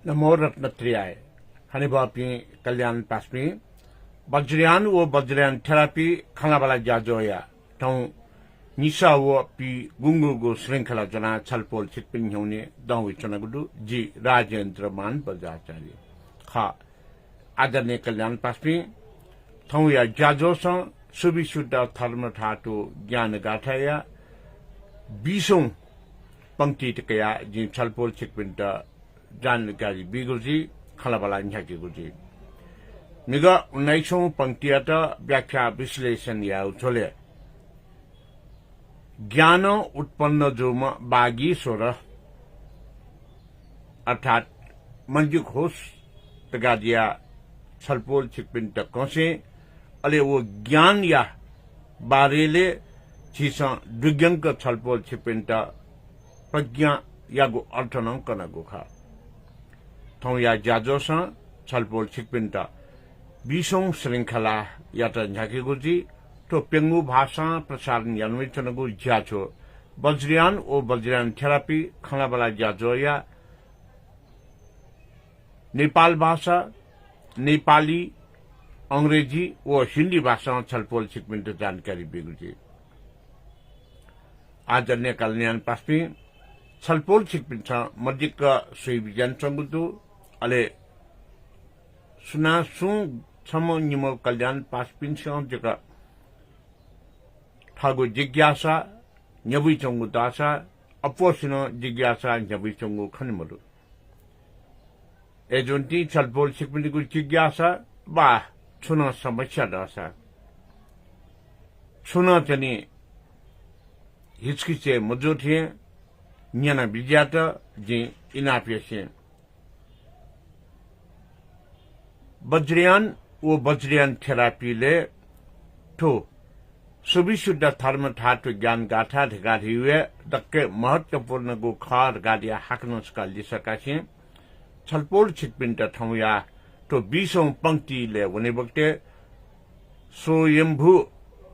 नमो रत्नत्रियाय हनिबापी कल्याण पासमी बज्रियान वो बज्रियान थेरापी खानाबाला जाजोया ठौ निशा वो पी गुंगुगु श्रृंखला जना छलपोल छिटपिन ह्यौने दाउ चनगुडु जी राजेंद्र मान बजाचार्य खा आदरणीय कल्याण पासमी ठौ या जाजोस सुविशुद्ध धर्म ठाटो ज्ञान गाथाया 20औं पंक्ति तकया जी छलपोल छिटपिन जानकारी बिगुजी खलाबला न्याकी गुजी निगा 19औं पंक्तियात व्याख्या विश्लेषण या उछोले ज्ञान उत्पन्न जोम बागी स्वर अर्थात मंजुक होस तगादिया छलपोल छिकपिन तकसे अले वो ज्ञान या बारेले छिसा दुग्यंक छलपोल छिकपिन प्रज्ञा यागो अर्थ न कनगो खा थौ या जाजोस छलपोल छिकपिन 20औं श्रृंखला यात झाकेगुजी तो पेंगु भाषा प्रसारण यान्विचनगु ज्याचो बज्रियान ओ बज्रियान थेरापी खानाबाला ज्याचो या नेपाल भाषा नेपाली अंग्रेजी व हिंदी भाषा छलपोल छिकपिन जानकारी बिगुजी आदरणीय कल्याण पासमी छलपोल छिकपिन मध्यक सुई विज्ञान संगुदु अले सुना सुं छमो निमो कल्याण पासपिन जगह ठागु जिज्ञासा न्यबुई चंगु दासा अपोसिनो जिज्ञासा न्यबुई चंगु खनिमरु एजोंती छलपोल छिकपिन जिज्ञासा बा छुना समस्या दासा छुना चनी हिचकिचे मजो थे न्याना बिज्यात जी इनापियसे बज्रियान वो बज्रियान थेरापी ले ठो सुविशुद्ध धर्म ठाटो ज्ञान गाथा ढगाधी हुए दक्के महत्वपूर्ण गो खार गाडिया हाक्नोस का लिसकासे छलपोल छिकपिन ठौया तो 20औं पंक्ति ले वने बक्ते स्वयंभू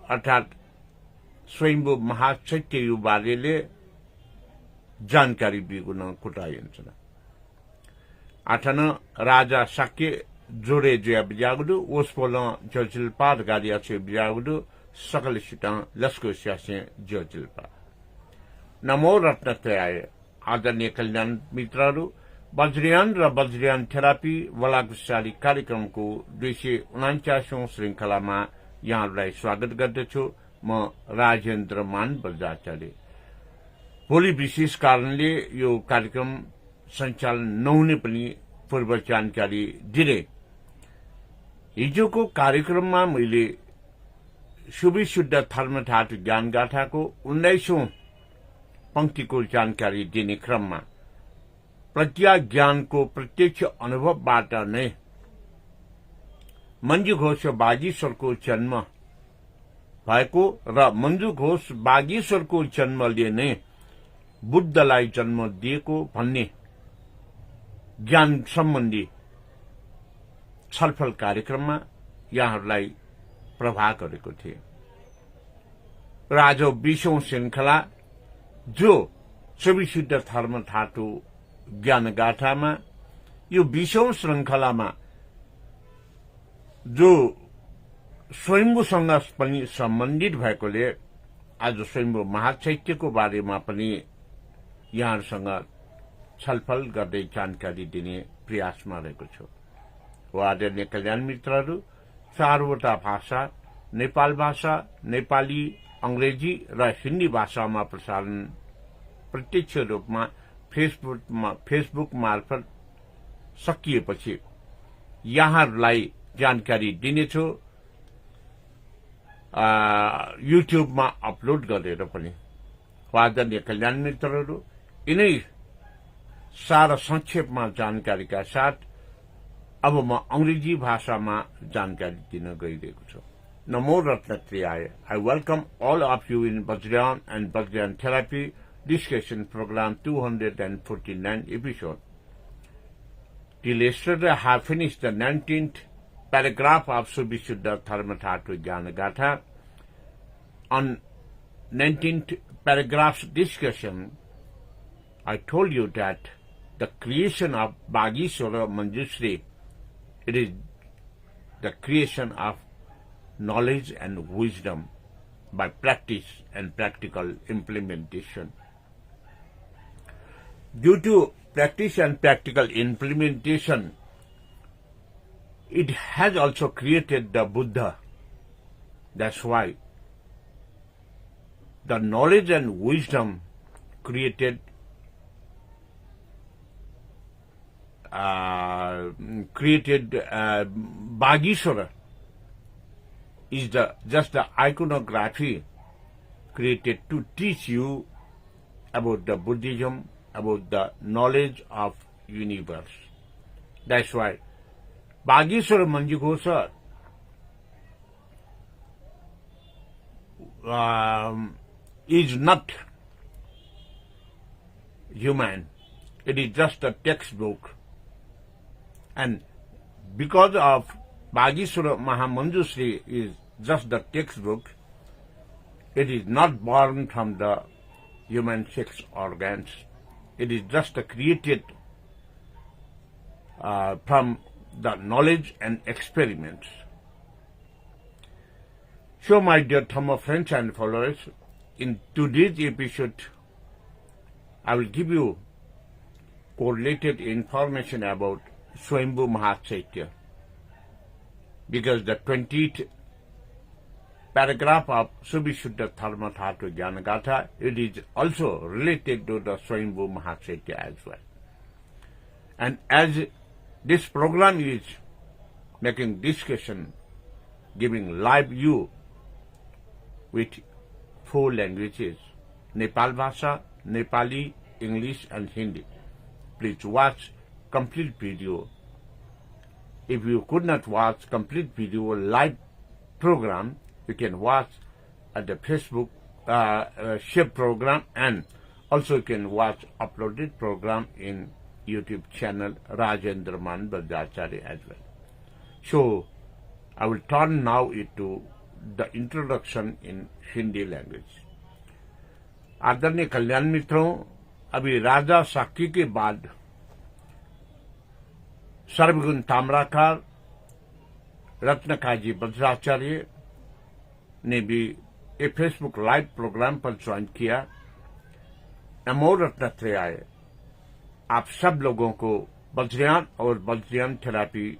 अर्थात स्वयंभू महासत्य यु बारेले जानकारी बिगुन कुटाइन्छ आठन राजा साक्य जोरे जोया बिजागुडु ओस्पोल जजिलपा गाडिया छ बिजागुडु सकल सिटा लस्को स्यासे जजिलपा नमो रत्नत्रयाय आदरणीय कल्याण मित्रहरू बज्रियान र बज्रियान थेरापी वलागुसाली कार्यक्रमको 249औं श्रृंखलामा यहाँहरूलाई स्वागत गर्दछु म राजेन्द्र मान बजाचार्य भोलि विशेष कारणले यो कार्यक्रम सञ्चालन नहुने पनि पूर्व जानकारी दिने हिजोको कार्यक्रममा मैले सुविशुद्ध धर्म ठाट ज्ञान गाथाको 19औं पंक्तिको जानकारी दिने क्रममा प्रज्ञा ज्ञानको प्रत्यक्ष अनुभवबाट नै मञ्जु घोष बागीश्वरको जन्म भएको र मञ्जु घोष बागीश्वरको जन्मले नै बुद्धलाई जन्म दिएको भन्ने ज्ञान सम्बन्धी छलफल कार्यक्रममा यहाँहरूलाई प्रभाव गरेको थिए र आज 20औं श्रृंखला जो सुविशुद्ध धर्म ठाटो ज्ञान गाथामा यो 20औं श्रृंखलामा जो स्वयम्भूसँग पनि सम्बन्धित भएकोले आज स्वयम्भू महाचैत्यको बारेमा पनि यहाँहरूसँग छलफल गर्दै जानकारी दिने प्रयासमा रहेको छु हो आदरणीय कल्याण मित्रहरू 4वटा भाषा नेपाल भाषा नेपाली अंग्रेजी र हिन्दी भाषामा प्रसारण प्रत्यक्ष रूपमा फेसबुक मार्फत सकिएपछि यहाँहरूलाई जानकारी दिनेछु युट्युबमा अपलोड गरेर पनि आदरणीय कल्याण मित्रहरू यिनै सारा संक्षेपमा जानकारीका साथ अब म अंग्रेजी भाषामा जानकारी दिन गइरहेको छु नमो रत्नत्रियाय I welcome all of you in Bajriyan and Bajriyan Therapy Discussion Program 249 episode. Till yesterday I have finished the 19th paragraph of Subhishuddha Dharmathatva Jnanagatha. On 19th paragraph's discussion, I told you that the creation of Bagishwara Manjushri, it is the creation of knowledge and wisdom by practice and practical implementation. Due to practice and practical implementation, it has also created the Buddha. That's why the knowledge and wisdom created Bagishwara is just the iconography created to teach you about the Buddhism, about the knowledge of universe. That's why Bagishwara Manjughosha is not human. It is just a textbook. And because of Bagishwara Mahamanjushri is just the textbook, it is not born from the human sex organs. It is just created from the knowledge and experiments. So, my dear Dhamma friends and followers, in today's episode, I will give you correlated information about Swayambhu Mahachaitya, because the 20th paragraph of Subhishuddha Dharma Tattva Jnana Gatha, it is also related to the Swayambhu Mahachaitya as well. And as this program is making discussion, giving live view with 4 languages, Nepal Bhasha, Nepali, English and Hindi. Please watch complete video. If you could not watch complete video live program, you can watch at the Facebook share program, and also you can watch uploaded program in YouTube channel Rajendra Man Bajracharya as well. So I will turn now into the introduction in Hindi language. आदरणीय कल्याण मित्रों, अभी राजा साक्य के बाद सर्वगुण ताम्राकार रत्नकाजी बज्राचार्य ने भी एक Facebook live programme पर join किया। नमो रत्नत्रयाय, आप सब लोगों को वज्रयान और वज्रयान थेरापी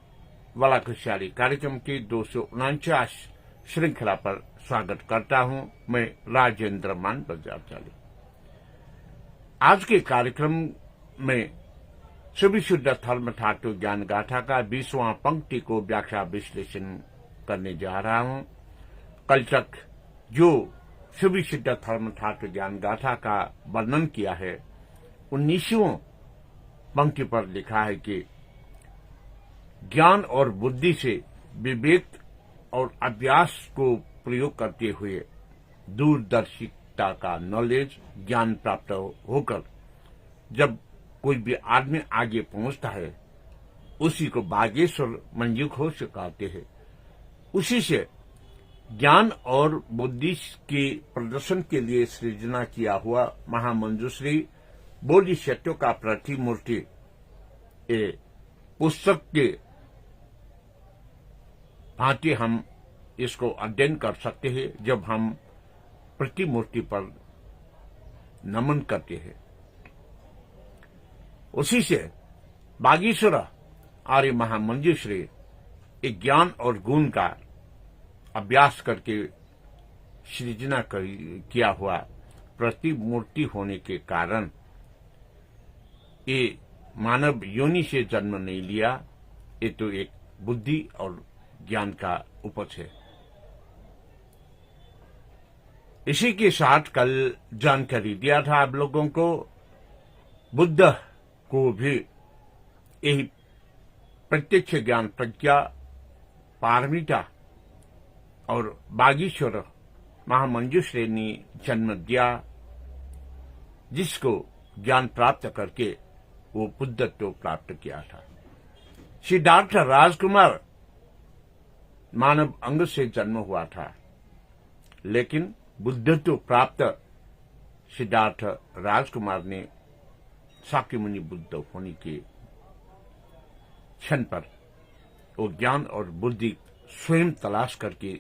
वाला खुशहाली कार्यक्रम की 249 श्रृंखला पर स्वागत करता हूं। मैं राजेंद्र मान बज्राचार्य। आज के कार्यक्रम में सुविशुद्ध धर्म धातु ज्ञान गाथा का 20वां पंक्ति को व्याख्या विश्लेषण करने जा रहा हूं। कल तक जो सुविशुद्ध धर्म धातु ज्ञान गाथा का वर्णन किया है, 19वां पंक्ति पर लिखा है कि ज्ञान और बुद्धि से विवेक और अभ्यास को प्रयोग करते हुए दूरदर्शिता का नॉलेज ज्ञान प्राप्त होकर जब कोई भी आदमी आगे पहुंचता है, उसी को बागेश्वर मंजूघोष कहते हैं। उसी से ज्ञान और बुद्धि के प्रदर्शन के लिए सृजना किया हुआ महामंजूश्री बोधिसत्व का प्रतिमूर्ति पुस्तक के भांति हम इसको अध्ययन कर सकते हैं जब हम प्रतिमूर्ति पर नमन करते हैं। उसी से बागीश्वर आर्य महामंजूश्री एक ज्ञान और गुण का अभ्यास करके सृजना किया हुआ प्रतिमूर्ति होने के कारण ये मानव योनि से जन्म नहीं लिया, ये तो एक बुद्धि और ज्ञान का उपज है। इसी के साथ कल जानकारी दिया था आप लोगों को, बुद्ध को भी यही प्रत्यक्ष ज्ञान प्रज्ञा पारमिता और बागीश्वर महामंजूश्री ने जन्म दिया, जिसको ज्ञान प्राप्त करके वो बुद्धत्व प्राप्त किया था। सिद्धार्थ राजकुमार मानव अंग से जन्म हुआ था, लेकिन बुद्धत्व प्राप्त सिद्धार्थ राजकुमार ने शाक्यमुनि बुद्ध होने के क्षण पर वो ज्ञान और बुद्धि स्वयं तलाश करके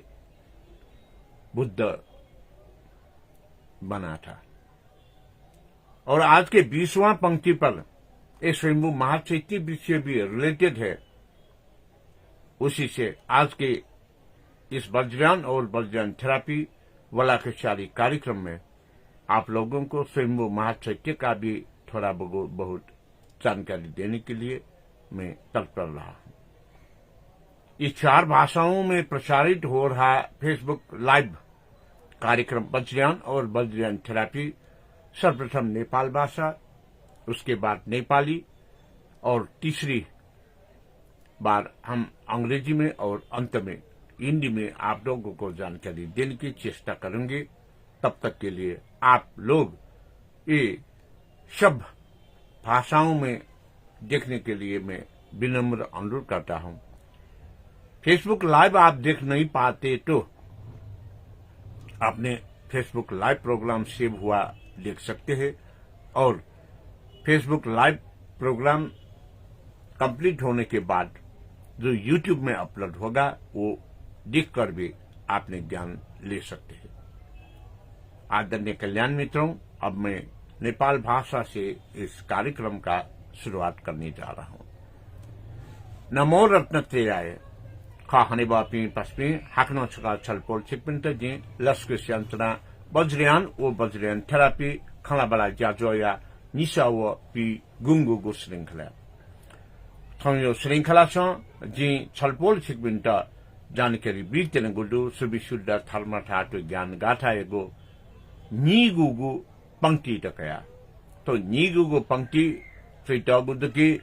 बुद्ध बना था। और आज के 20वां पंक्ति पर ये स्वयंभू महाचैत्य विषय भी रिलेटेड है। उसी से आज के इस वज्रयान और वज्रयान थेरापी वलाकशाली कार्यक्रम में आप लोगों को स्वयंभू महाचैत्य का भी थोड़ा बहुत जानकारी देने के लिए मैं तत्पर रहा हूं। इस 4 भाषाओं में प्रसारित हो रहा फेसबुक लाइव कार्यक्रम वज्रयान और वज्रयान थेरापी सर्वप्रथम नेपाल भाषा, उसके बाद नेपाली और तीसरी बार हम अंग्रेजी में और अंत में हिंदी में आप लोगों को जानकारी देने की चेष्टा करेंगे। तब तक के लिए आप लोग ये सब भाषाओं में देखने के लिए मैं विनम्र अनुरोध करता हूं। फेसबुक लाइव आप देख नहीं पाते तो अपने फेसबुक लाइव प्रोग्राम सेव हुआ देख सकते हैं और फेसबुक लाइव प्रोग्राम कंप्लीट होने के बाद जो यूट्यूब में अपलोड होगा वो देखकर भी आपने ज्ञान ले सकते हैं। आदरणीय कल्याण मित्रों, अब मैं नेपाल भाषा से इस कार्यक्रम का शुरुआत करने जा रहा हूं। नमो रत्नत्रयाय खा हनेबापी पस्पी हाकनो छका छलपोल छिपिन्त जी लस्कु स्यांतना वज्रयान ओ वज्रयान थेरापी खलाबला जाजोया निशा वो पी गुंगुगु श्रृंखला थयो श्रृंखला जी छलपोल छिपिन्त जानकारी बिर्तेन गुडु सुविशुद्ध थर्म ठाटु ज्ञान गाथा एगो नीगुगु पंक्ति तकया तो नीगुगु पंक्ति चैतगुदकी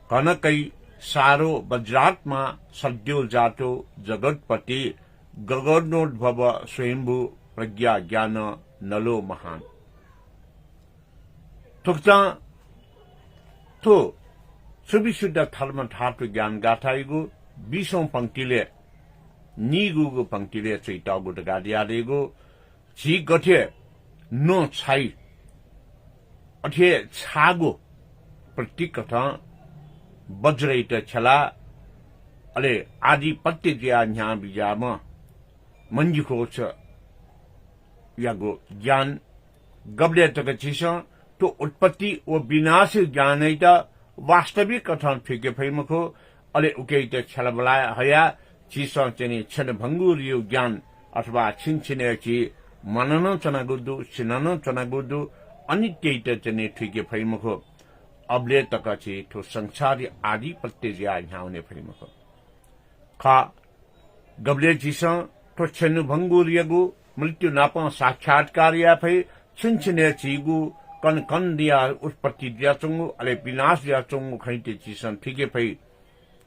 कनकै सारो वज्रात्मा सद्यो जातो जगतपति गगनोद्भव स्वयंभू प्रज्ञा ज्ञान नलो महान थुक्ता तो सुविशुद्ध धर्म धातु ज्ञान गाथाइगु 20औं पंक्तिले निगुगु पंक्तिले चैतगुद गादियादेगु झी गठे नो छाई अठे छागो प्रतीक कथा वज्रैत छला अले आधिपत्य ज्या न्या बिजाम मंजुको छ यागो ज्ञान गबले तक छिस तो उत्पत्ति ओ विनाश ज्ञानैत वास्तविक कथन फिके फैमखो अले उकेत छलबला हया छिस चने छन भंगुरियो ज्ञान अथवा छिनछिने छि मनन चनागुदु सिनन चनागुदु अनित्यैत चने फिके फैमखो अबले तक छि तो संसारी आधिपत्य ज्या न्याउने फैमखो खा गबले छिस तो छन भंगुरियगु मृत्यु नापा साक्षात्कार या फै छिनछिने छिगु कन कन दिया उत्पत्ति दिया चंगु अले विनाश दिया चंगु खैते चिसन फिके फै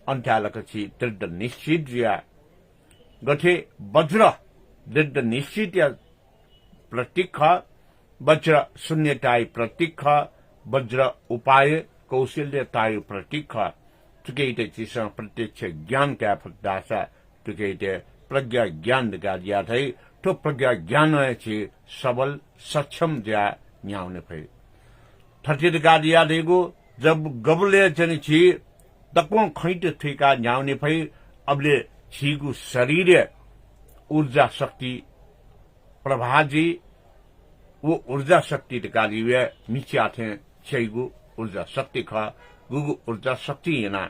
अन्त्यालक छि दृढ निश्चित दिया गठे वज्र दृढ निश्चित या प्रतीक वज्र शून्यताय प्रतीक वज्र उपाय कौशल्यताय प्रतीक तुकेते चिसन प्रत्यक्ष ज्ञान का फदासा तुकेते प्रज्ञा ज्ञान का दिया थै तो प्रज्ञा ज्ञान छि सबल सक्षम ज्या न्याउने फै थर्चित का दिया देगो जब गबले चनि छि तको खैट थैका न्याउने फै अबले छिगु शरीर ऊर्जा शक्ति प्रभाजी वो ऊर्जा शक्ति का दिवे मिच्या थे छिगु ऊर्जा शक्ति खा गुगु ऊर्जा शक्ति यना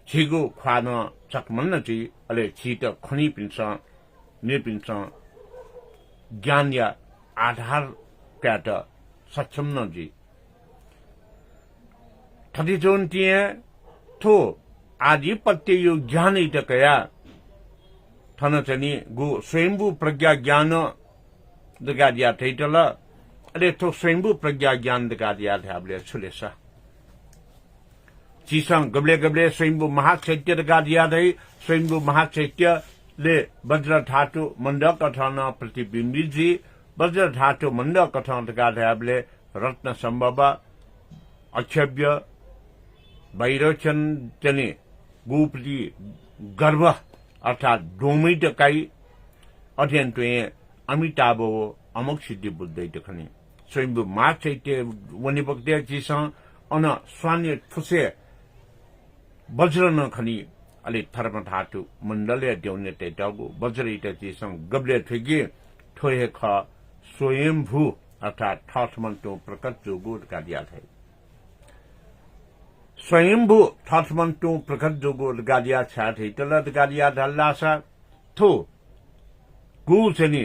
छिगु खान चकमन्न छि अले छिट खनि पिन्छ निर्पिन्छ ज्ञान या आधार क्याट सक्षम न जी थति जोन्तिए थो आधिपत्य यो ज्ञान इटकया थन चनी गु स्वयंभू प्रज्ञा ज्ञान दगा दिया थैटल अले थो स्वयंभू प्रज्ञा ज्ञान दगा दिया थाबले छुलेसा चिसं गबले गबले स्वयंभू महाचैत्य दगा दिया दै स्वयंभू महाचैत्य ले वज्र धातु मंडक कथन प्रतिबिंबित जी वज्र धातु मंडक कथन दगा थाबले रत्न संभव अक्षव्य वैरोचन चने गुप्ति गर्भ अर्थात डोमिट काई अध्ययन तो अमिताभ अमुक सिद्धि बुद्धि खनि स्वयंभू मार्ग चैत्य वनि बक्ते चिस अन स्वान्य ठुसे वज्र न खनी अले थर्म धातु मंडले देउने तेटागु वज्र इटे चिसं गबले ठेगी ठोहे ख स्वयंभू अर्थात ठाठमन्टो प्रकट जोगु गादिया थे स्वयंभू ठाठमन्टो प्रकट जोगु गादिया छा थे तलत गादिया धल्लासा थो गु चनि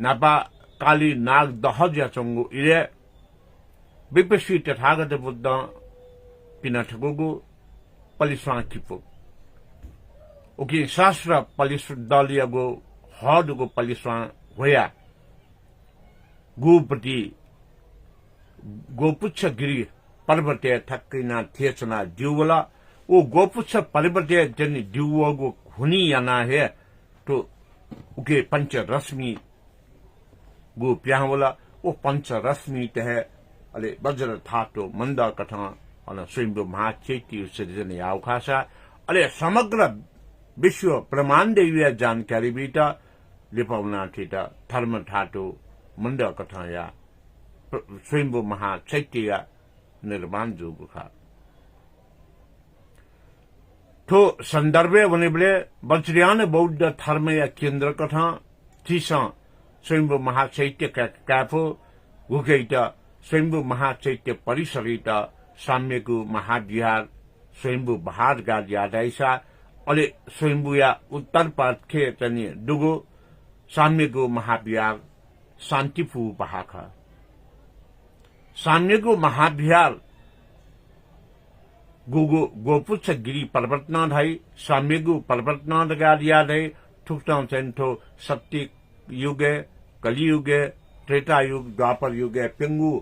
नापा काली नाग दहज्या चंगु इरे विपश्वी तथागत बुद्ध पिनाठगुगु पलिस्वा किपु उकि शास्त्र पलिस दलियगु हदगु पलिस्वा होया गुपति गोपुच्छ गिरी पर्वते ठक्किना थिएचना दिउवला ओ गोपुच्छ पर्वते जनि दिउवगु हुनी याना हे तो उके पंच रश्मि गु प्यावला ओ पंच रश्मि तह अले वज्र थातो मंद कथा अन स्वयंभू महाचैत्य सिर्जने आवखासा अले समग्र विश्व ब्रह्माण्डीय जानकारी बीटा लिपाउना थिटा धर्म थातो मंद कथा या स्वयंभू महाचैत्य निर्माण जोगुखा तो संदर्भे वनेबले वज्रयान बौद्ध धर्म या केंद्र कथा थिसा स्वयंभू महाचैत्य काफो गुगैटा स्वयंभू महाचैत्य परिसरिता साम्यगु महाविहार स्वयंभू बहार गादियादैसा अले स्वयंभूया उत्तर पार्थे तनि दुगु साम्यगु महाविहार शान्तिपु बहाखा साम्यगु महाविहार गुगु गोपुच्छ गिरी पर्वतना धाई साम्यगु पर्वतना गादियादै थुक्तां चेन्थो सत्य युगे कलियुगे त्रेता युग द्वापर युगे पेंगु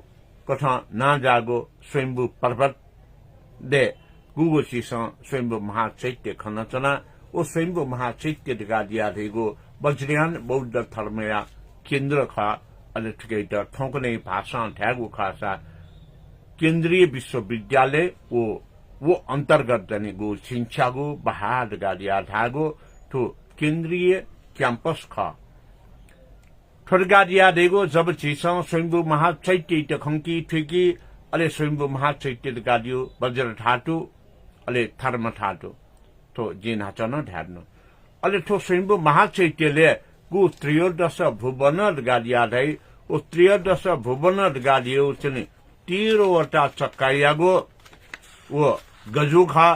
कथा ना जागो स्वयंभू पर्वत दे गुगु सीसा स्वयंभू महाचैत्य खनचना ओ स्वयंभू महाचैत्य गादिया धेगो वज्रयान बौद्ध धर्मया केंद्र खा अले ठिकैटा ठोकने भाषा ठ्यागु खासा केंद्रीय विश्वविद्यालय वो अंतर्गत जने गो शिक्षागु बहाद गादिया धागो तो केंद्रीय कैंपस खा ठोरगादिया देगो जब चीसा स्वयंभू महाचैत्य खंकी ठिकी अले स्वयंभू महाचैत्य गादियो वज्र ठाटु अले धर्म ठाटु तो जिन हचन ढ्याड्नु अले ठो स्वयंभू महाचैत्यले गु त्रयोदश भुवन गादिया दै ओ त्रयोदश भुवन गादियो चने 13वटा चक्कायागो वो गजु खा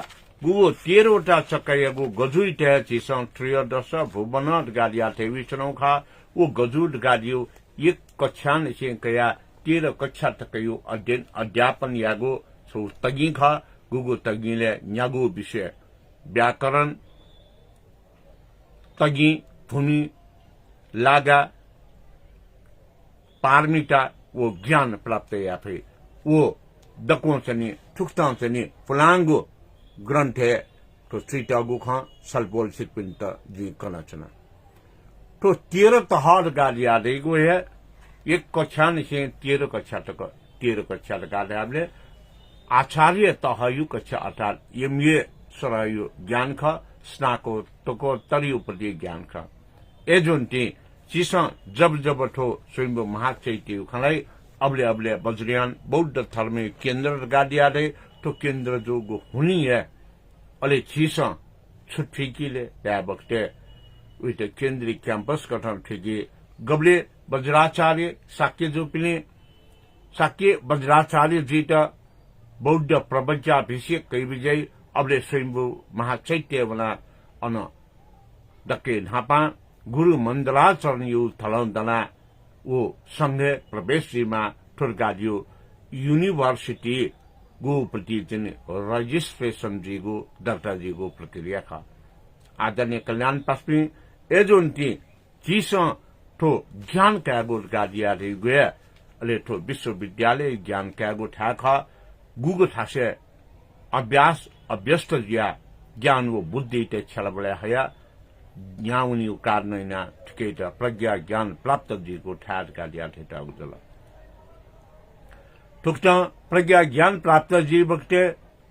गु 13वटा चक्कायागो गजु इटे चिसा त्रयोदश भुवन गादिया थेविसनौ खा वो गजुड गादियो एक कक्षान से कया 13 कक्षा तकयो अध्ययन अध्यापन यागो सो तगी खा गुगु तगीले न्यागो विषय व्याकरण तगी भूमि लागा पारमिता वो ज्ञान प्राप्त या फिर वो दकों चनी ठुकतां चनी फुलांगो ग्रंथ है तो श्रीटागु खां सलपोल सिकपिंत जी कनचना तो 13 तहार गादिया देगो है एक कक्षा से 13 कक्षा तक 13 कक्षा तक आपने आचार्य तहायु कक्षा अर्थात ये सरायु ज्ञान खा स्नाकोत्तरी उपरि ज्ञान खा एजोन्टी चिसा जब जब ठो स्वयंभू महाचैत्य खलाई अबले वज्रयान बौद्ध धर्म केंद्र गादिया दे तो केंद्र जो हुनी है अले चिसा छुट्टीकीले या बक्ते उइते केंद्रीय कैंपस गठन ठेगी गबले वज्राचार्य साक्य जो पिने साक्य वज्राचार्य जीता बौद्ध प्रवज्याभिषेक कई विजय अबले स्वयंभू महाचैत्य बना अन दके नापा गुरु मंडलाचरण यु थलौदना वो संघे प्रवेशमा ठुरगादियो यूनिवर्सिटी गु प्रति जन रजिस्ट्रेशन जीगु दर्ता जीगु प्रक्रिया खा आदरणीय कल्याण पश्चिमी एजोन्टी चीसा ठो ज्ञान कैगो गादिया रे गए अले ठो विश्वविद्यालय ज्ञान कैगो ठाखा गुगु ठासे अभ्यास अभ्यस्त जिया ज्ञान वो बुद्धि ते छलबले हया ज्ञाउनी कार्नैना ठिकैटा प्रज्ञा ज्ञान प्राप्त जीको ठाड गादिया ठेटा उजला ठुक्ता प्रज्ञा ज्ञान प्राप्त जी वक्ते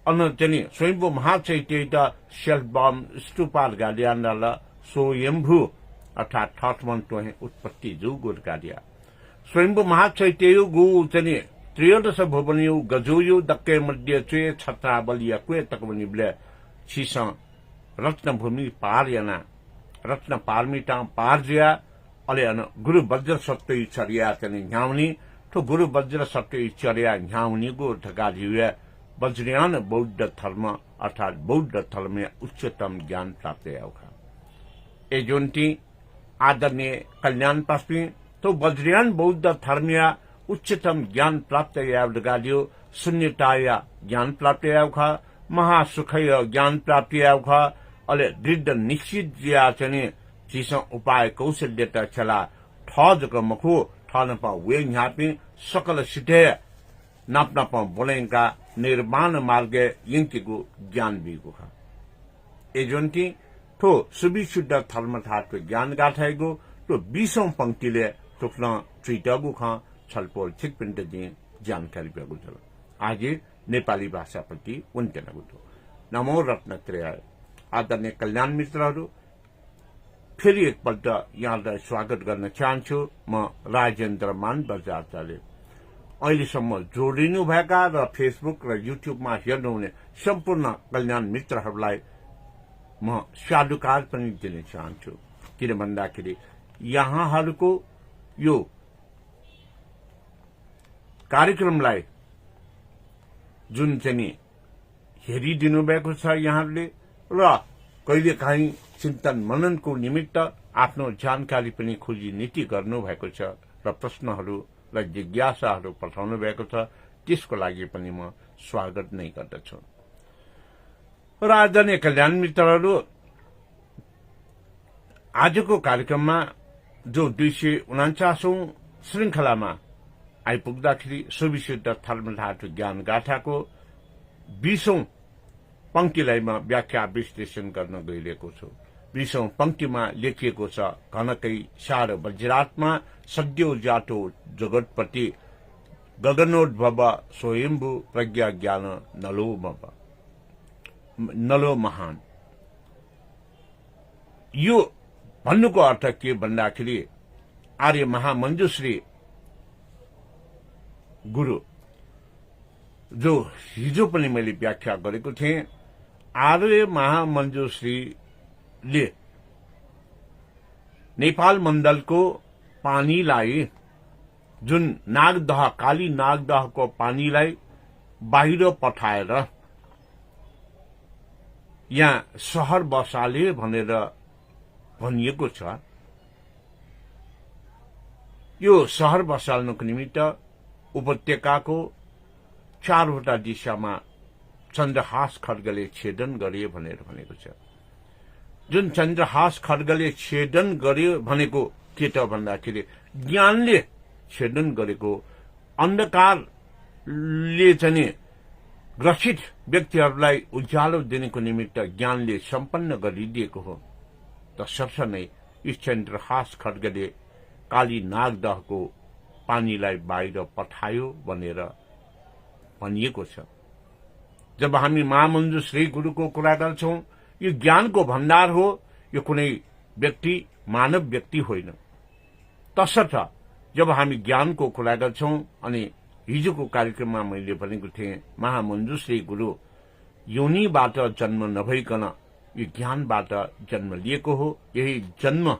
अनचनी स्वयंभू महाचैत्य सेल्फबम स्तूपाल गादिया नला स्वयंभू अर्थात ठाठमन तो है उत्पत्ति जो गुड गादिया स्वयंभू महाचैत्य गु चनी त्रयोदश भुवनियु गजोयु दक्के मध्ये चे छत्रा बलिया क्वे तकवनी ब्ले छिस रत्नभूमि पारयना रत्न पारमिता पारजिया अले अन गुरु वज्र सत्य चर्या चने न्याउनी तो गुरु वज्र सत्य चर्या न्याउनी गो ढगालिए वज्रयान बौद्ध धर्म अर्थात बौद्ध धर्म में उच्चतम ज्ञान प्राप्त होगा ए जोंटी आदरणीय कल्याण पास्पी तो वज्रयान बौद्ध धर्मिया उच्चतम ज्ञान प्राप्त ढगालियो शून्यताया ज्ञान प्राप्त होगा महासुखय ज्ञान प्राप्त होगा अले दृढ़ निश्चित जिया चने चिसो उपाय कौशल्यता चला ठजक मखु ठनपा वे न्यापी सकल सिद्धे नापनापा बोलेंका निर्माण मार्ग यंकिगु ज्ञान बिगु खा एजोंटी तो सुविशुद्ध धर्म थाटको ज्ञान गाथाइगु तो 20औं पंक्तिले टुक्न ट्रिटगु खा छलपोल छिकपिन्ट दि जानकारी बेगु छ आज नेपाली भाषाप्रति उन्टेनगु तो नमो रत्नत्रय आदरणीय कल्याण मित्रहरू फेरि एकपल्ट यहाँलाई स्वागत गर्न चाहन्छु म राजेन्द्र मान बजाचार्य अहिलेसम्म जोडिनु भएका र फेसबुक र युट्युबमा हेर्नुहुने सम्पूर्ण कल्याण मित्रहरूलाई म साधुकार पनि दिन चाहन्छु किन भन्दाखेरि यहाँहरूको यो कार्यक्रमलाई जुन चाहिँ हेरिदिनु भएको छ यहाँहरूले र कहिलेकाहीँ चिन्तन मननको निमित्त आफ्नो जानकारी पनि खोजी नीति गर्नु भएको छ र प्रश्नहरू र जिज्ञासाहरू पठाउनु भएको छ त्यसको लागि पनि म स्वागत नै गर्दछु र आदरणीय कल्याण मित्रहरू आजको कार्यक्रममा जो 249औं श्रृंखलामा आइपुग्दाखेरि सुविशुद्ध धर्मधातु ज्ञान गाथाको 20औं पंक्तिलाई म व्याख्या विश्लेषण गर्न गइरहेको छु 20औं पंक्तिमा लेखिएको छ घनकै सार वज्रात्मा सद्यो जातो जगतपति गगनोद्भव स्वयम्भू प्रज्ञा ज्ञान नलो महान यो भन्नुको अर्थ के भन्दाखेरि आर्य महामञ्जुश्री गुरु जो हिजो पनि मैले व्याख्या गरेको थिएँ आर्य महामञ्जुश्रीले नेपाल मण्डलको पानीलाई जुन नागदह काली नागदहको पानीलाई बाहिर पठाएर यहाँ शहर बसाले भनेर भनिएको छ यो शहर बसाल्नको निमित्त उपत्यकाको 4वटा दिशामा चन्द्रहास खड्गले छेदन गरे भनेर भनेको छ जुन चन्द्रहास खड्गले छेदन गर्यो भनेको के त भन्दाखेरि ज्ञानले छेदन गरेको अन्धकारले चाहिँ ग्रसित व्यक्तिहरूलाई उज्यालो दिनको निमित्त ज्ञानले सम्पन्न गरिदिएको हो तसर्थ नै यस चन्द्रहास खड्गले काली नागदहको पानीलाई बाहिर पठायो भनेर भनिएको छ जब हामी महामञ्जुश्री गुरुको कुरा गर्छौं यो ज्ञानको भण्डार हो यो कुनै व्यक्ति मानव व्यक्ति होइन तसर्थ जब हामी ज्ञानको कुरा गर्छौं अनि हिजोको कार्यक्रममा मैले भनेको थिएँ महामञ्जुश्री गुरु योनिबाट जन्म नभइकन यो ज्ञानबाट जन्म लिएको हो यही जन्म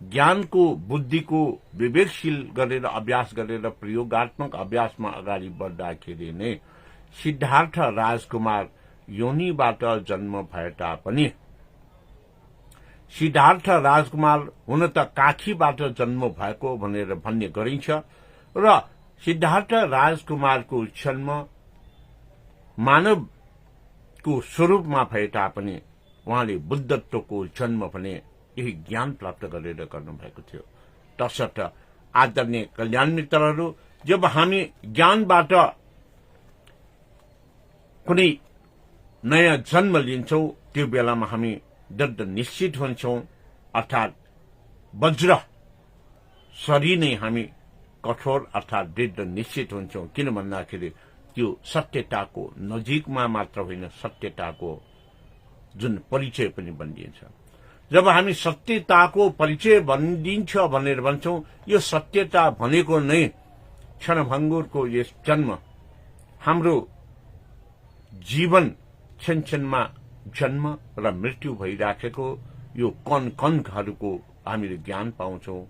ज्ञानको बुद्धिको विवेकशील गरेर अभ्यास गरेर प्रयोगात्मक अभ्यासमा अगाडि बढ्दाखेरि नै सिद्धार्थ राजकुमार योनिबाट जन्म भए तापनि सिद्धार्थ राजकुमार हुन त काखीबाट जन्म भएको भनेर भन्ने गरिन्छ र सिद्धार्थ राजकुमारको जन्म मानवको स्वरूपमा भए तापनि उहाँले बुद्धत्वको जन्म भने यही ज्ञान प्राप्त गरेर गर्नुभएको थियो तसर्थ आदरणीय कल्याण मित्रहरू जब हामी ज्ञानबाट कुनै नयाँ जन्म लिन्छौं त्यो बेलामा हामी दृढ निश्चित हुन्छौं अर्थात वज्र सरी नै हामी कठोर अर्थात दृढ निश्चित हुन्छौं किन भन्दाखेरि त्यो सत्यताको नजिकमा मात्र होइन सत्यताको जुन परिचय पनि बनिदिन्छ जब हामी सत्यताको परिचय बनिदिन्छ भनेर भन्छौं यो सत्यता भनेको नै क्षणभङ्गुरको यस जन्म हाम्रो जीवन क्षणक्षणमा जन्म र मृत्यु भइराखेको यो कण कणहरूको हामीले ज्ञान पाउँछौं,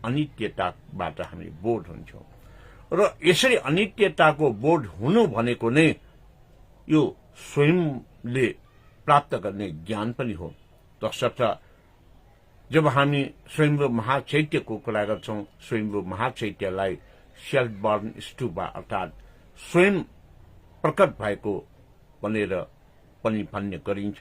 अनित्यताबाट हामी बोध हुन्छौं। र यसरी अनित्यताको बोध हुनु भनेको नै यो स्वयंले प्राप्त गर्ने ज्ञान पनि हो। तसर्थ जब हामी स्वयम्भू महाचैत्यको कुरा गर्छौं, स्वयम्भू महाचैत्यलाई सेल्फ बर्न स्टुपा अर्थात स्वयं प्रकट भएको भनेर पनि भन्ने गरिन्छ।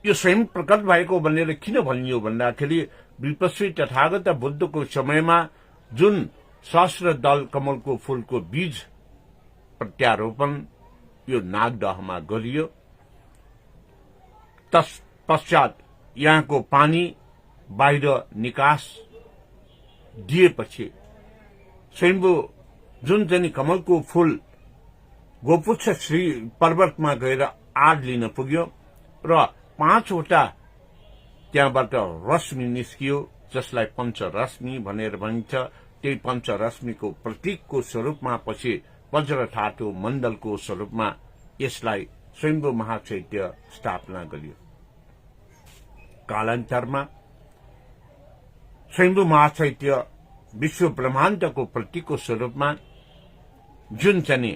यो स्वयं प्रकट भएको भनेर किन भनियो भन्दाखेरि विपश्ची तथागत बुद्धको समयमा जुन सहस्र दल कमलको फूलको बीज प्रत्यारोपण यो नागदहमा गरियो, तत्पश्चात यहाँको पानी बाहिर निकास दिएपछि स्वयम्भू जुन चाहिँ कमलको फूल गोपुच्छ श्री पर्वतमा गएर आड लिन पुग्यो र 5वटा त्यहाँबाट रश्मि निस्कियो, जसलाई पञ्चरश्मि भनेर भनिन्छ। त्यही पञ्चरश्मिको प्रतीकको स्वरूपमा पछि वज्र धातु मण्डलको स्वरूपमा यसलाई स्वयम्भू महाचैत्य स्थापना गरियो। कालान्तरमा स्वयम्भू महाचैत्य विश्व ब्रह्माण्डको प्रतीकको स्वरूपमा जुन चाहिँ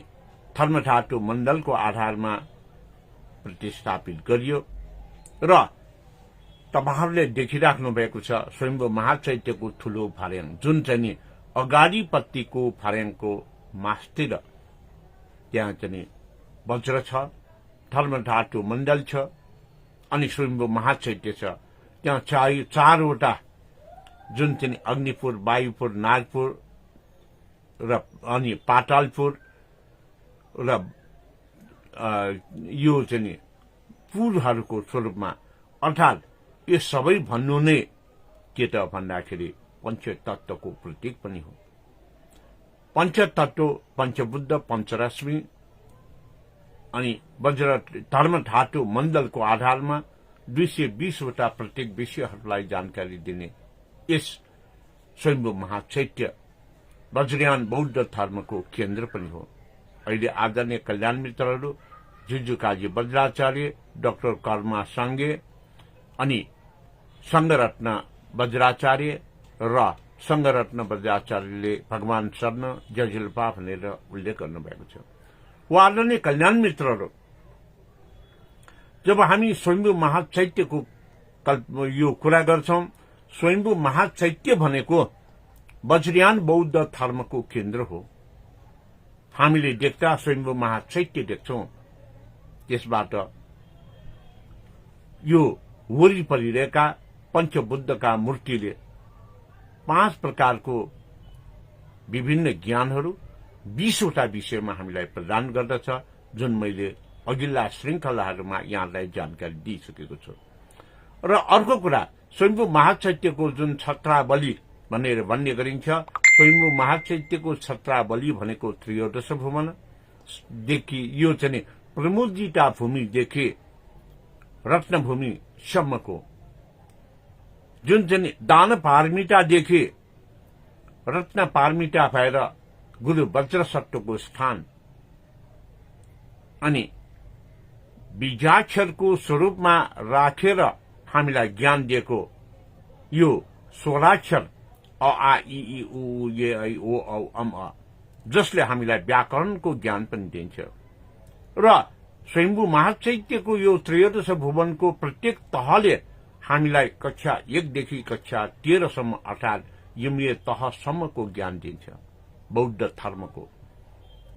धर्मधातु मण्डलको आधारमा प्रतिस्थापित गरियो र तपाईहरूले देखिराख्नु भएको छ स्वयम्भू महाचैत्यको ठूलो फार्याङ, जुन चाहिँ अगाडिपट्टिको फार्याङको मास्तिर त्यहाँ चाहिँ वज्र छ, धर्मधातु मण्डल छ अनि स्वयम्भू महाचैत्य छ। त्यहाँ 4वटा जुन चाहिँ अग्निपुर, वायुपुर, नागपुर र अनि पातालपुर र यो चाहिँ पुरहरूको स्वरूपमा, अर्थात यो सबै भन्नु नै के त भन्दाखेरि पञ्चतत्वको प्रतीक पनि हो। पञ्चतत्व, पञ्चबुद्ध, पञ्चरश्मि अनि वज्र धर्म धातु मण्डलको आधारमा 220वटा प्रत्येक विषयहरूलाई जानकारी दिने यस स्वयम्भू महाचैत्य वज्रयान बौद्ध धर्मको केन्द्र पनि हो। अहिले आदरणीय कल्याण मित्रहरू जुजुकाजी वज्राचार्य, डाक्टर कर्मा साङ्गे अनि संघरत्न वज्राचार्य र संघरत्न वज्राचार्यले भगवान शरण जजिल्पा भनेर उल्लेख गर्नुभएको छ। आदरणीय कल्याण मित्रहरू, जब हामी स्वयम्भू महाचैत्यको यो कुरा गर्छौं, स्वयम्भू महाचैत्य भनेको वज्रयान बौद्ध धर्मको केन्द्र हो। हामीले देख्दा स्वयम्भू महाचैत्य देख्छौं, त्यसबाट यो वरिपरि रहेका पञ्चबुद्धका मूर्तिले 5 प्रकारको विभिन्न ज्ञानहरू 20वटा विषयमा हामीलाई प्रदान गर्दछ, जुन मैले अघिल्ला श्रृंखलाहरूमा यहाँलाई जानकारी दिइसकेको छु। र अर्को कुरा, स्वयम्भू महाचैत्यको जुन छत्रावली भनेर भन्ने गरिन्छ, स्वयम्भू महाचैत्यको छत्रावली भनेको त्रयोदश भुवनदेखि यो चाहिँ प्रमुदिता भूमिदेखि रत्नभूमिसम्मको जुन चाहिँ दान पारमितादेखि रत्न पारमिता भएर गुरु वज्रसत्वको स्थान अनि बीजाक्षरको स्वरूपमा राखेर हामीलाई ज्ञान दिएको यो 16 अ आ इ ई उ ए ऐ ओ औ अम अ, जसले हामीलाई व्याकरणको ज्ञान पनि दिन्छ। र स्वयम्भू महाचैत्यको यो त्रयोदश भुवनको प्रत्येक तहले हामीलाई कक्षा 1 देखि कक्षा 13 सम्म अर्थात यमीय तहसम्मको ज्ञान दिन्छ बौद्ध धर्मको।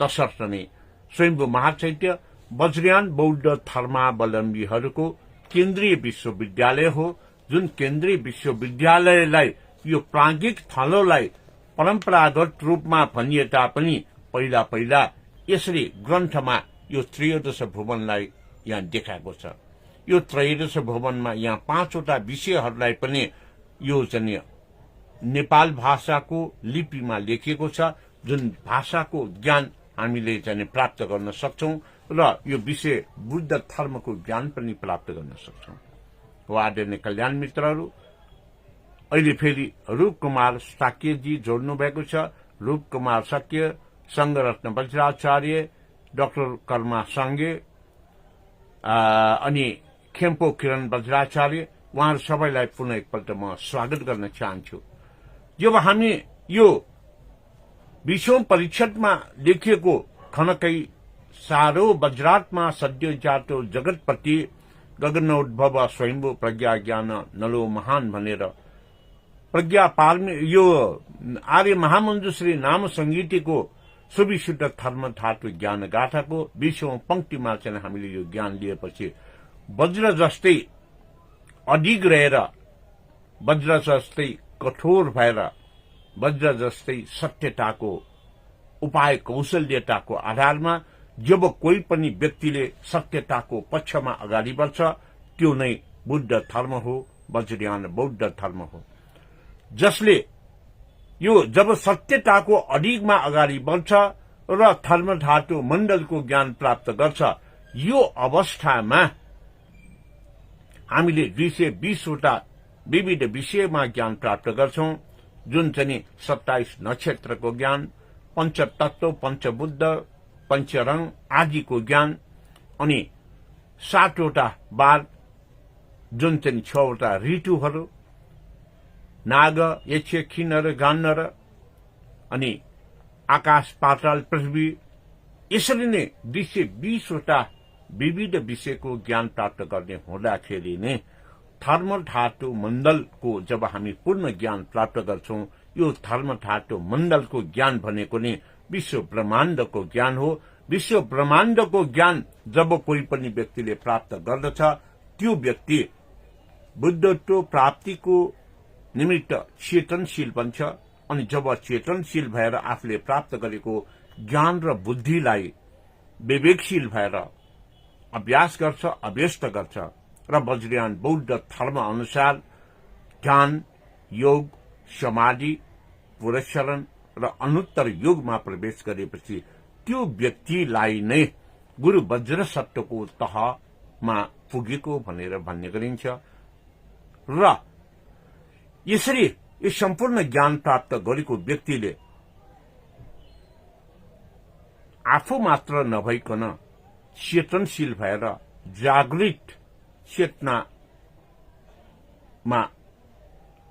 तसर्थ नै स्वयम्भू महाचैत्य वज्रयान बौद्ध धर्मावलम्बीहरूको केन्द्रीय विश्वविद्यालय हो, जुन केन्द्रीय विश्वविद्यालयलाई यो प्राज्ञिक थलोलाई परम्परागत रूपमा भनिए तापनि पहिला पहिला यसरी ग्रन्थमा यो त्रयोदश भुवनलाई यहाँ देखाएको छ। यो त्रयोदश भुवनमा यहाँ 5वटा विषयहरूलाई पनि यो चाहिँ नेपाल भाषाको लिपिमा लेखिएको छ, जुन भाषाको ज्ञान हामीले चाहिँ प्राप्त गर्न सक्छौं र यो विषय बुद्ध धर्मको ज्ञान पनि प्राप्त गर्न सक्छौं। आदरणीय कल्याण मित्रहरू, अहिले फेरि रूप कुमार साक्यजी जोड्नु भएको छ रूपकुमार शक्य, संगरत्न वज्राचार्य, डाक्टर कर्मा साङ्गे अनि खेम्पो किरण वज्राचार्य, उहाँहरू सबैलाई पुनः एकपल्ट म स्वागत गर्न चाहन्छु। जब हामी यो 20औं परिषदमा लेखिएको खनकै सारो वज्रात्मा सद्यो जातो जगतपति गगनोद्भव स्वयम्भू प्रज्ञा ज्ञान नलो महान भनेर प्रज्ञा पार्मी यो आर्य महामञ्जुश्री नाम संगीतिको सुविशुद्ध धर्म धातु ज्ञान गाथाको 20औं पंक्तिमा चाहिँ हामीले यो ज्ञान लिएपछि वज्र जस्तै अडिग रहेर, वज्र जस्तै कठोर भएर, वज्र जस्तै सत्यताको उपाय कौशल्यताको आधारमा जब कोही पनि व्यक्तिले सत्यताको पक्षमा अगाडि बढ्छ त्यो नै बुद्ध धर्म हो, वज्रयान बौद्ध धर्म हो। जसले यो जब सत्यताको अडिगमा अगाडि बढ्छ र धर्म धातु मण्डलको ज्ञान प्राप्त गर्छ, यो अवस्थामा हामीले 220 वटा विविध विषयमा ज्ञान प्राप्त गर्छौं, जुन चाहिँ 27 नक्षत्रको ज्ञान, पंचतत्व, पंचबुद्ध, पंचरंग आदिको ज्ञान अनि 7 वटा बार, जुन चाहिँ 6 वटा ऋतुहरू, नाग, यक्ष, किन्नर, गान्नर अनि आकाश, पाताल, पृथ्वी, यसरी नै 220 वटा विविध विषयको ज्ञान प्राप्त गर्ने हुँदाखेरि नै धर्म धातु मण्डलको जब हामी पूर्ण ज्ञान प्राप्त गर्छौं, यो धर्म धातु मण्डलको ज्ञान भनेको नै विश्व ब्रह्माण्डको ज्ञान हो। विश्व ब्रह्माण्डको ज्ञान जब कोही पनि व्यक्तिले प्राप्त गर्दछ, त्यो व्यक्ति बुद्धत्व प्राप्तिको निमित्त चेतनशील बन्छ अनि जब चेतनशील भएर आफूले प्राप्त गरेको ज्ञान र बुद्धिलाई विवेकशील भएर अभ्यास गर्छ, अभ्यस्त गर्छ र वज्रयान बौद्ध धर्म अनुसार ध्यान, योग, समाधि, पुरस्चरण र अनुत्तर योगमा प्रवेश गरेपछि त्यो व्यक्तिलाई नै गुरु वज्र सत्वको तहमा पुगेको भनेर भन्ने गरिन्छ। र यसरी यो सम्पूर्ण ज्ञान प्राप्त गरेको व्यक्तिले आफू मात्र नभइकन चेतनशील भएर जागृत चेतनामा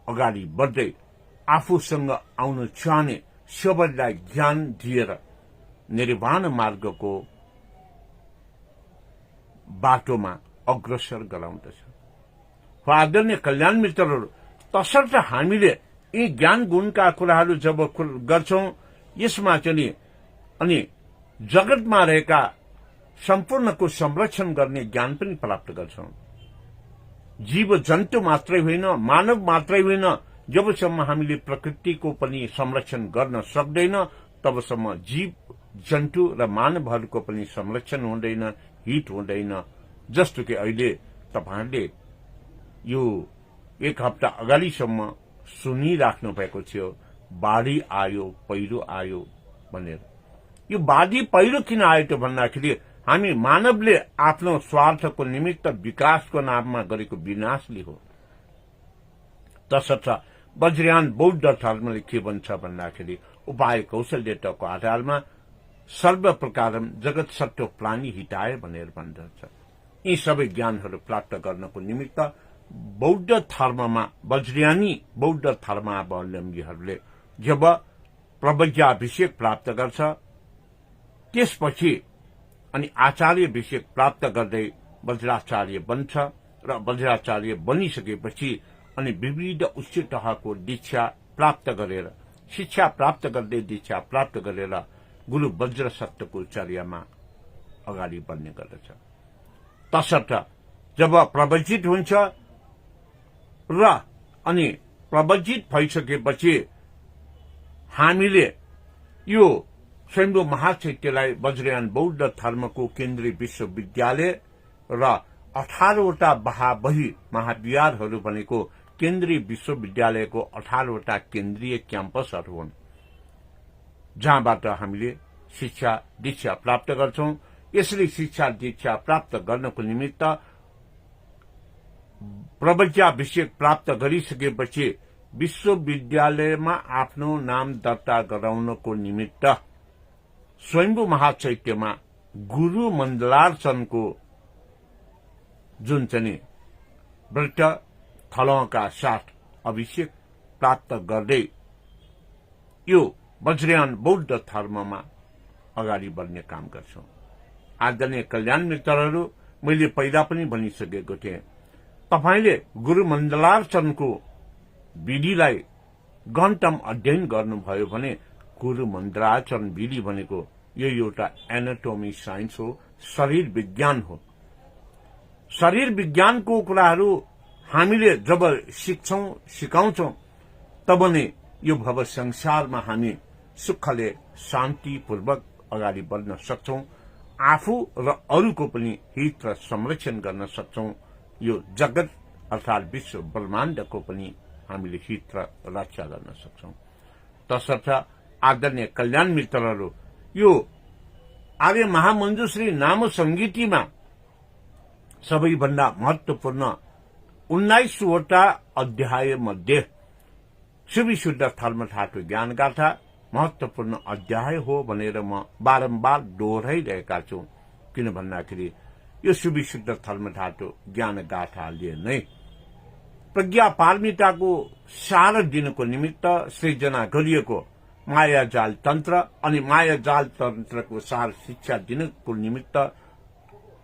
अगाडि बढ्दै आफूसँग आउन चाहने सबैलाई ज्ञान दिएर निर्वाण मार्गको बाटोमा अग्रसर गराउँदछ। आदरणीय कल्याण मित्रहरू, तसर्थ हामीले यी ज्ञान गुणका कुराहरू जब गर्छौं, यसमा चाहिँ अनि जगतमा रहेका सम्पूर्णको संरक्षण गर्ने ज्ञान पनि प्राप्त गर्छौं। जीव जन्तु मात्रै होइन, मानव मात्रै होइन, जबसम्म हामीले प्रकृतिको पनि संरक्षण गर्न सक्दैन तबसम्म जीव जन्तु र मानवहरूको पनि संरक्षण हुँदैन, हित हुँदैन। जस्तो कि अहिले तपाईहरुले यो एक हप्ता अगाडिसम्म सुनिराख्नु भएको थियो, बाढी आयो, पहिरो आयो भनेर। यो बाढी पहिरो किन आयो त भन्दाखेरि हामी मानवले आफ्नो स्वार्थको निमित्त विकासको नाममा गरेको विनाशले हो। तसर्थ वज्रयान बौद्ध धर्मले के भन्छ भन्दाखेरि उपाय कौशल्यताको आधारमा सर्वप्रकारम जगत सत्व प्राणी हिताय भनेर भन्दछ। यी सबै ज्ञानहरू प्राप्त गर्नको निमित्त बौद्ध धर्ममा वज्रयानी बौद्ध धर्मावलम्बीहरूले जब प्रवज्ञाभिषेक प्राप्त गर्छ, त्यसपछि अनि आचार्य अभिषेक प्राप्त गर्दै वज्राचार्य बन्छ र वज्राचार्य बनिसकेपछि अनि विविध उच्च तहको दीक्षा प्राप्त गरेर, शिक्षा प्राप्त गर्दै दीक्षा प्राप्त गरेर गुरु वज्र सत्यको चर्यामा अगाडि बढ्ने गर्दछ। तसर्थ जब प्रवचित हुन्छ र अनि प्रवचित भइसकेपछि हामीले यो स्वयम्भू महाचैत्यलाई वज्रयान बौद्ध धर्मको केन्द्रीय विश्वविद्यालय र 18 वटा बहाबही महाविहारहरू भनेको केन्द्रीय विश्वविद्यालयको 18 वटा केन्द्रीय क्याम्पसहरू हुन्, जहाँबाट हामीले शिक्षा दीक्षा प्राप्त गर्छौं। यसरी शिक्षा दीक्षा प्राप्त गर्नको निमित्त प्रवज्ञाभिषेक प्राप्त गरिसकेपछि विश्वविद्यालयमा आफ्नो नाम दर्ता गराउनको निमित्त स्वयम्भू महाचैत्यमा गुरु मण्डलार्चनको जुन चाहिँ व्रत थलका साथ अभिषेक प्राप्त गर्दै यो वज्रयान बौद्ध धर्ममा अगाडि बढ्ने काम गर्छौं। आदरणीय कल्याण मित्रहरू, मैले पहिला पनि भनिसकेको थिएँ, तपाईले गुरु मण्डलार्चनको विधिलाई गहनतम अध्ययन गर्नुभयो भने गुरु मण्डलार्चन विधि भनेको यो एउटा एनाटोमी साइन्स हो, शरीर विज्ञान हो। शरीर विज्ञानको कुराहरू हामीले जब सिक्छौं सिकाउँछौं तब नै यो भव संसारमा हामी सुखले शान्तिपूर्वक अगाडि बढ्न सक्छौं, आफू र अरूको पनि हित र संरक्षण गर्न सक्छौं। यो जगत अर्थात विश्व ब्रह्माण्डको पनि हामीले हित र रक्षा गर्न सक्छौं। तसर्थ आदरणीय कल्याण मित्रहरू, यो आर्य महामञ्जुश्री नाम संगीतिमा सबैभन्दा महत्वपूर्ण 19वटा अध्याय मध्ये सुविशुद्ध धर्मठाटो ज्ञानगाथा महत्वपूर्ण अध्याय हो भनेर म बारम्बार दोहोऱ्याइरहेका छु। किन भन्दाखेरि यो सुविशुद्ध धर्मठाटो ज्ञानगाथाले नै प्रज्ञा पारमिताको सार दिनको निमित्त सृजना गरिएको मायाजाल तन्त्र अनि मायाजाल तन्त्रको सार शिक्षा दिनको निमित्त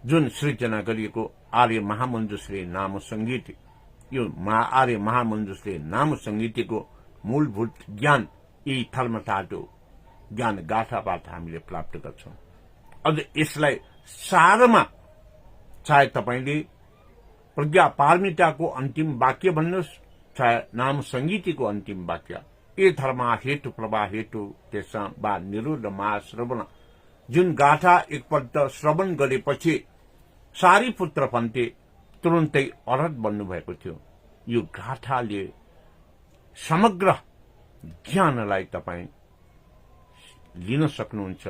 जुन सृजना गरिएको आर्य महामञ्जुश्री नाम संगीत, यो आर्य महामञ्जुश्री नाम संगीतको मूलभूत ज्ञान यी धर्मठाटो ज्ञान गाथाबाट हामीले प्राप्त गर्छौं। अझ यसलाई सारमा चाहे तपाईले प्रज्ञा पारमिताको अन्तिम वाक्य भन्नुहोस्, चाहे नाम संगीतको अन्तिम वाक्य, ए धर्मा हेतु प्रभा हेतु तेसा वा निरुद्ध महाश्रवण, जुन गाथा एकपल्ट श्रवण गरेपछि सारीपुत्र पन्ते तुरुन्तै अरहत बन्नुभएको थियो। यो गाथाले समग्र ज्ञानलाई तपाई लिन सक्नुहुन्छ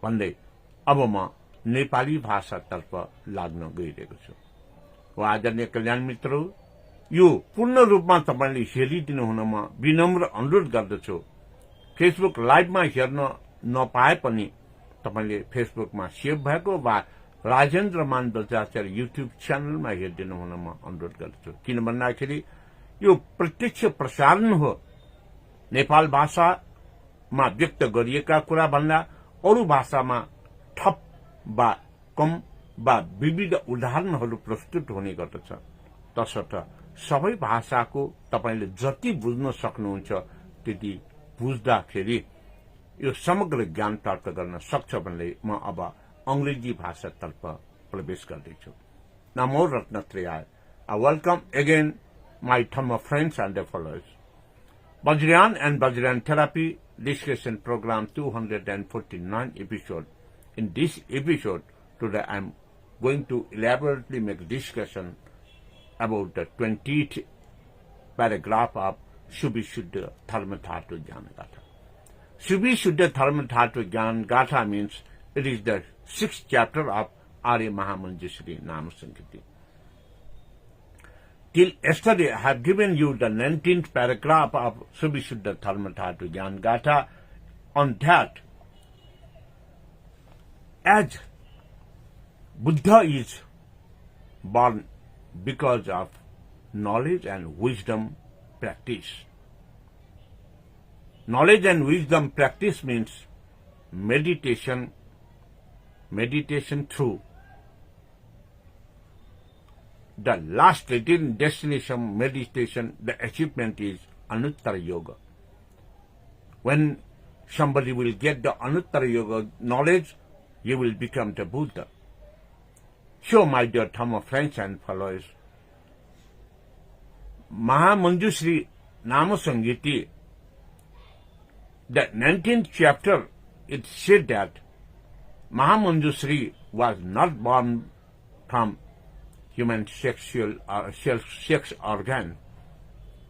भन्दै अब म नेपाली भाषातर्फ लाग्न गइरहेको छु। आदरणीय कल्याण मित्रहरू, यो पूर्ण रूपमा तपाईले हेरिदिनु हुन म विनम्र अनुरोध गर्दछु। फेसबुक लाइभमा हेर्न नपाए पनि तपाईले फेसबुकमा सेभ भएको वा राजेन्द्र मान बजाचार्य युट्युब च्यानलमा हेरिदिनु हुन म अनुरोध गर्दछु। किन भन्दाखेरि यो प्रत्यक्ष प्रसारण हो। नेपाल भाषामा व्यक्त गरिएका कुरा भन्दा अरू भाषामा थप वा कम वा विविध उदाहरणहरू प्रस्तुत हुने गर्दछ। तसर्थ सबै भाषाको तपाईले जति बुझ्न सक्नुहुन्छ त्यति बुझ्दाखेरि यो समग्र ज्ञान प्राप्त गर्न सक्छ भन्दै म अब अंग्रेजी भाषातर्फ प्रवेश गर्दैछु। नमो रत्नत्रयाय। I welcome again my Dhamma friends and their followers. Vajrayan and Vajrayan Therapy Discussion Program 249 episode. In this episode, today I am going to elaborately make discussion about the 20th paragraph of Subhishuddha Dharmadhatu Jnana Gatha. Subhishuddha Dharmadhatu Jnana Gatha means it is the 6th chapter of Arya Mahamanjushri Nama Sankirti. Till yesterday, I have given you the 19th paragraph of Subhishuddha Dharmadhatu Jnana Gatha. On that, as Buddha is born because of knowledge and wisdom practice. Knowledge and wisdom practice means meditation through the last destination meditation, the achievement is Anuttara Yoga. When somebody will get the Anuttara Yoga knowledge, you will become the Buddha. So, my dear Dhamma friends and followers, Mahamanjushri Nama Sangiti, the 19th chapter, it said that Mahamanjushri was not born from human sex organ.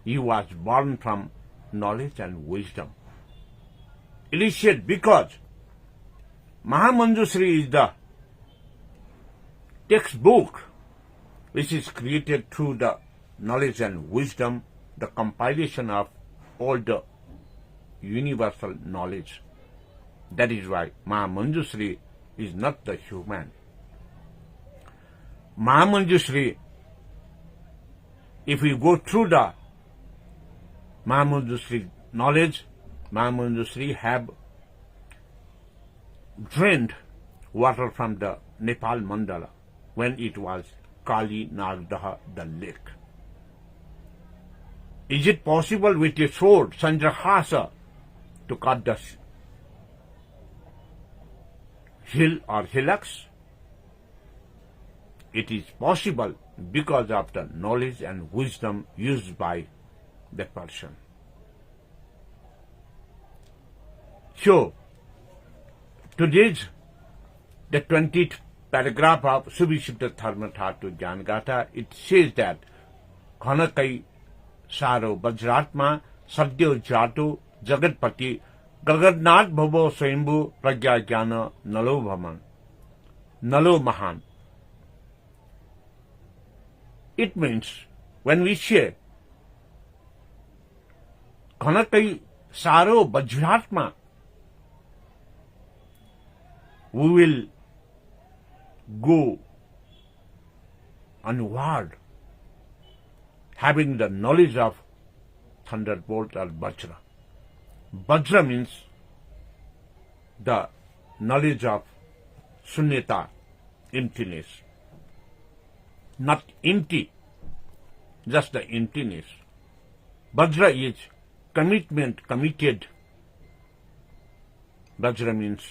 He was born from knowledge and wisdom. It is said because Mahamanjushri is the textbook which is created through the knowledge and wisdom the compilation of all the universal knowledge. That is why Mahamanjushri is not the human. Mahamanjushri, if we go through the Mahamanjushri knowledge, Mahamanjushri have drained water from the Nepal mandala when it was Kali Nagdaha, the lake. Is it possible with a sword, Sandrahasa, to cut the hill or hillocks? It is possible because of the knowledge and wisdom used by the person. So, today's the 20th paragraph of Subhishipta Dharmathatu Jnangatha, it says that Khanakai Saro Vajratma Sadhyo Jato Jagatpati Gagadnath Bhavo Swayambhu Pragya Jnana Nalo Bhaman Nalo Mahan. It means when we say Khanakai Saro Vajratma, we will go onward having the knowledge of thunderbolt or Vajra. Vajra means the knowledge of Sunyata, emptiness. Not empty, just the emptiness. Vajra is commitment, committed. Vajra means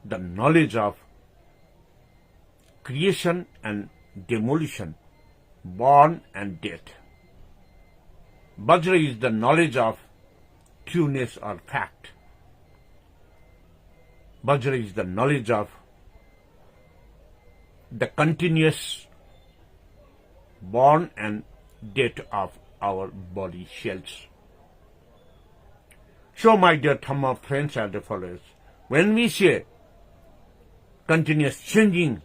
the knowledge of creation and demolition, born and death. Vajra is the knowledge of trueness or fact. Vajra is the knowledge of the continuous born and death of our body cells. So, my dear Dhamma friends and followers, when we say continuous changing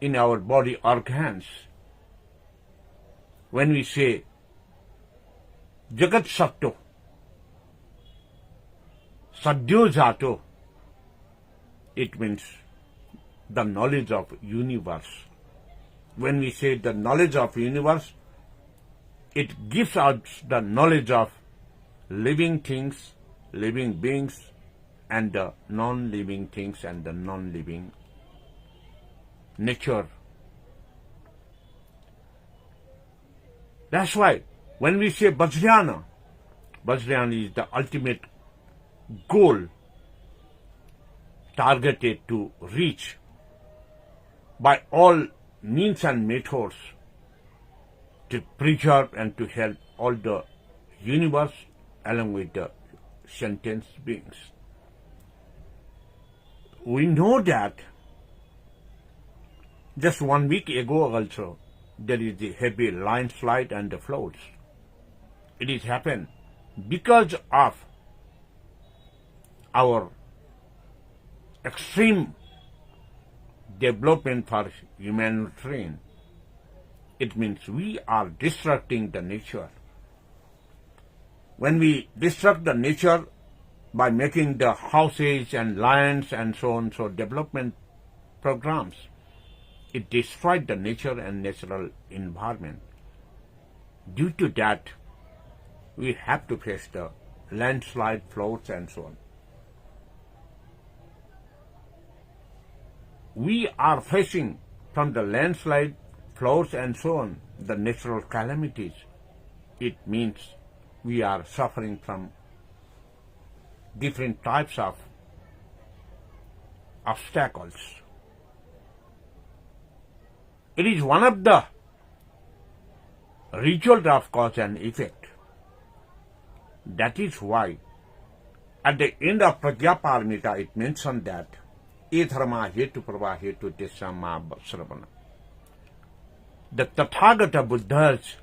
in our body organs, when we say Jagat Satto, Sadhyo Jato, it means the knowledge of universe. When we say the knowledge of universe, it gives us the knowledge of living things, living beings, and the non-living things and the non-living nature. That's why when we say Vajrayana, Vajrayana is the ultimate goal targeted to reach by all means and methods to preserve and to help all the universe along with the sentient beings. We know that just 1 week ago also there is a heavy landslide and the floods. It is happened because of our extreme development for humanitarian. It means we are destructing the nature. When we destruct the nature by making the houses and lands and so on, so development programs, it destroyed the nature and natural environment. Due to that, we have to face the landslide, floods and so on. We are facing from the landslide, floods and so on, the natural calamities. It means we are suffering from different types of obstacles. It is one of the result of cause and effect. That is why at the end of Prajnaparamita it mentioned that E dharma hetu prabha hetu tesama sravana. The Tathagata Buddha's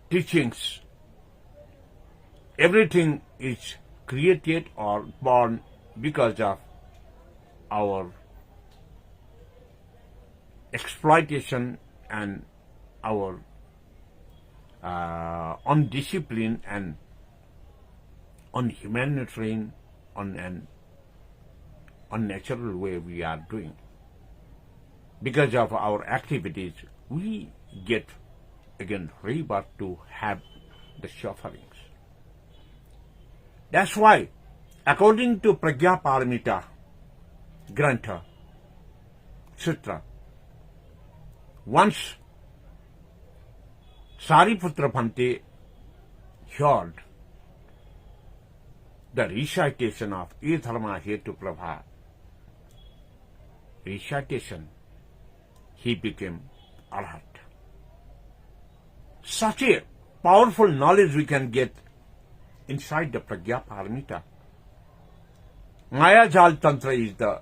teachings, everything is created or born because of our exploitation and our on discipline and on humanitarian, on an unnatural way we are doing. Because of our activities, we get again rebirth to have the sufferings. That's why, according to Pragya Paramita Grantha Sutra, once Sariputra Bhante heard the recitation of E Dharma Hetu Prabha, recitation, he became Arhat. Such a powerful knowledge we can get inside the Pragya Paramita. Maya Jal Tantra is the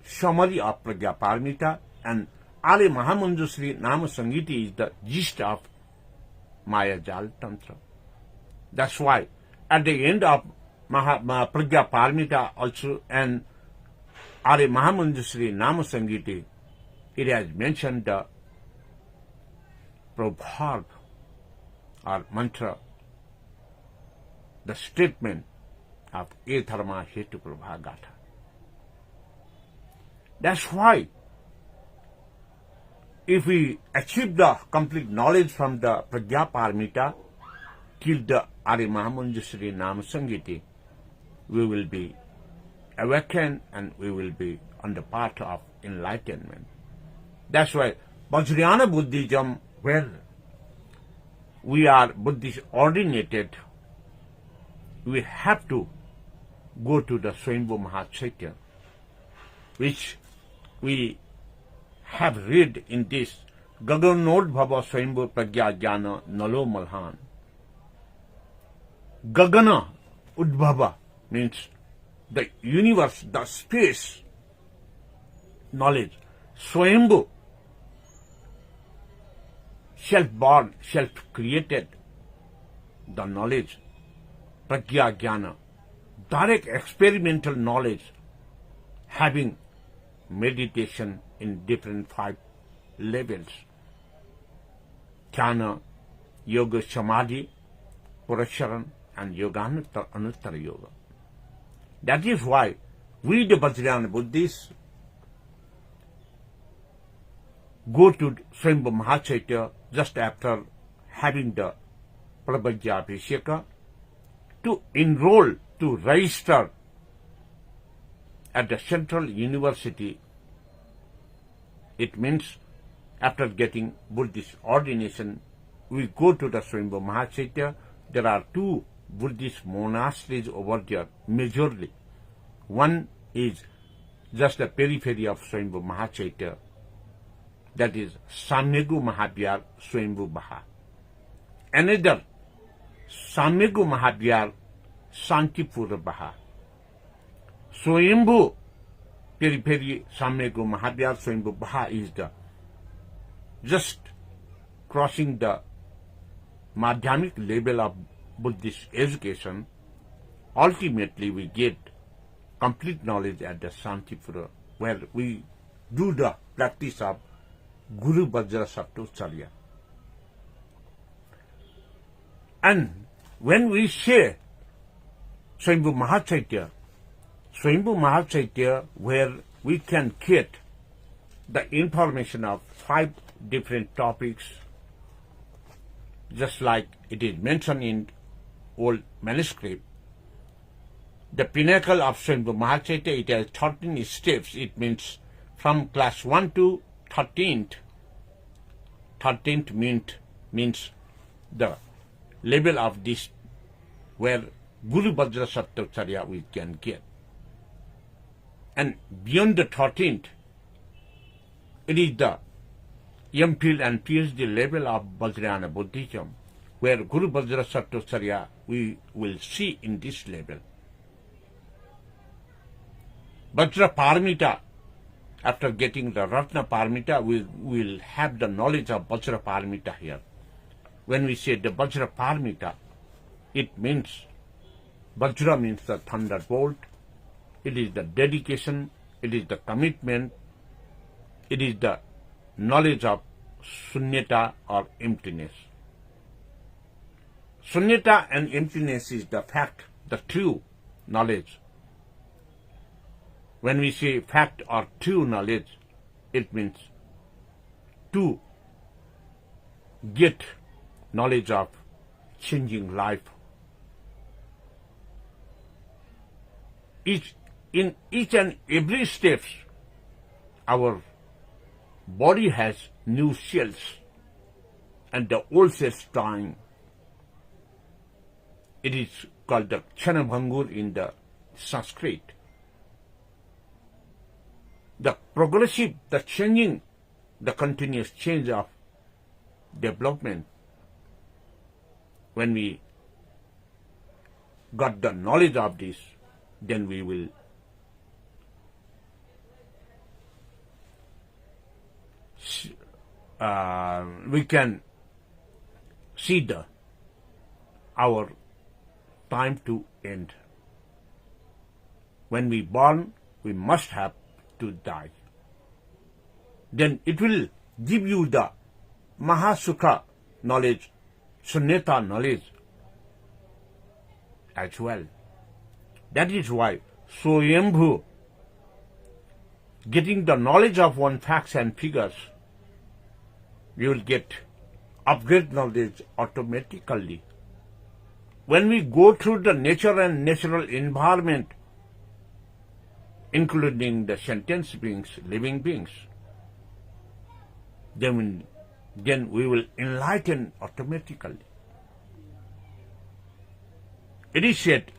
summary of Pragya Paramita, and Arya Mahamanjusri Nama Sangiti is the gist of Maya Jal Tantra. That's why at the end of Pragya Paramita also and Arya Mahamanjusri Nama Sangiti, it has mentioned the proverb or mantra, the statement of E Dharma Hetu Prabha Gatha. That's why if we achieve the complete knowledge from the Pragya Paramita till the Arya Mahamanjusri Nama Sangiti, we will be awakened and we will be on the path of enlightenment. That's why Vajrayana Buddhism, when we are Buddhist ordinated, we have to go to the Swayambhu Mahachaitya, which we have read in this Gaganodbhava Swayambhu Pragya Jnana Nalo Malhan. Gagana Udbhava means the universe, the space, knowledge. Swayambhu, self-born, self-created, the knowledge, Pragya Jnana, direct experimental knowledge, having meditation in different 5 levels. Jnana, Yoga Samadhi, Purasharan, and Yoganuttara Yoga. That is why we, the Vajrayana Buddhists, go to Swayambhu Mahachaitya just after having the Prabhajya Abhisheka to enroll, to register at the Central University. It means after getting Buddhist ordination, we go to the Swayambhu Mahachaitya. There are 2 Buddhist monasteries over there, majorly. One is just the periphery of Swayambhu Mahachaitya, that is Samyegu Mahavihar Swayambhu Baha. Another Samyegu Mahavihar Shantipura Baha. Swayambhu periphery Samyegu Mahavihar Swayambhu Baha is the just crossing the madhyamik level of Buddhist education. Ultimately we get complete knowledge at the Shantipura, where we do the practice of Guru Vajra Sattocharya. And when we say Swayambhu Mahachaitya, where we can get the information of 5 different topics, just like it is mentioned in old manuscript. The pinnacle of Swayambhu Mahachaitya, it has 13 steps. It means from class 1 to 13th. 13th means the level of this where Guru Vajra Sattocharya we can get. And beyond the 13th, it is the MPhil and PhD level of Vajrayana Buddhism, where Guru Vajra Sattocharya we will see in this level. Vajra Paramita, after getting the Ratna Paramita, we will have the knowledge of Vajra Paramita here. When we say the Vajra Paramita, it means, Vajra means the thunderbolt, it is the dedication, it is the commitment, it is the knowledge of sunyata or emptiness. Sunyata and emptiness is the fact, the true knowledge. When we say fact or true knowledge, it means to get knowledge of changing life. In each and every step, our body has new cells and the old cells dying. It is called the Chanabhangur in the Sanskrit. The progressive, the changing, the continuous change of development. When we got the knowledge of this, then we will we can see our time to end. When we born, we must have to die. Then it will give you the Mahasukha knowledge, Sunyata knowledge as well. That is why Swayambhu, getting the knowledge of one facts and figures, you will get upgrade knowledge automatically. When we go through the nature and natural environment, including the sentient beings, living beings, then we will enlighten automatically. It is said,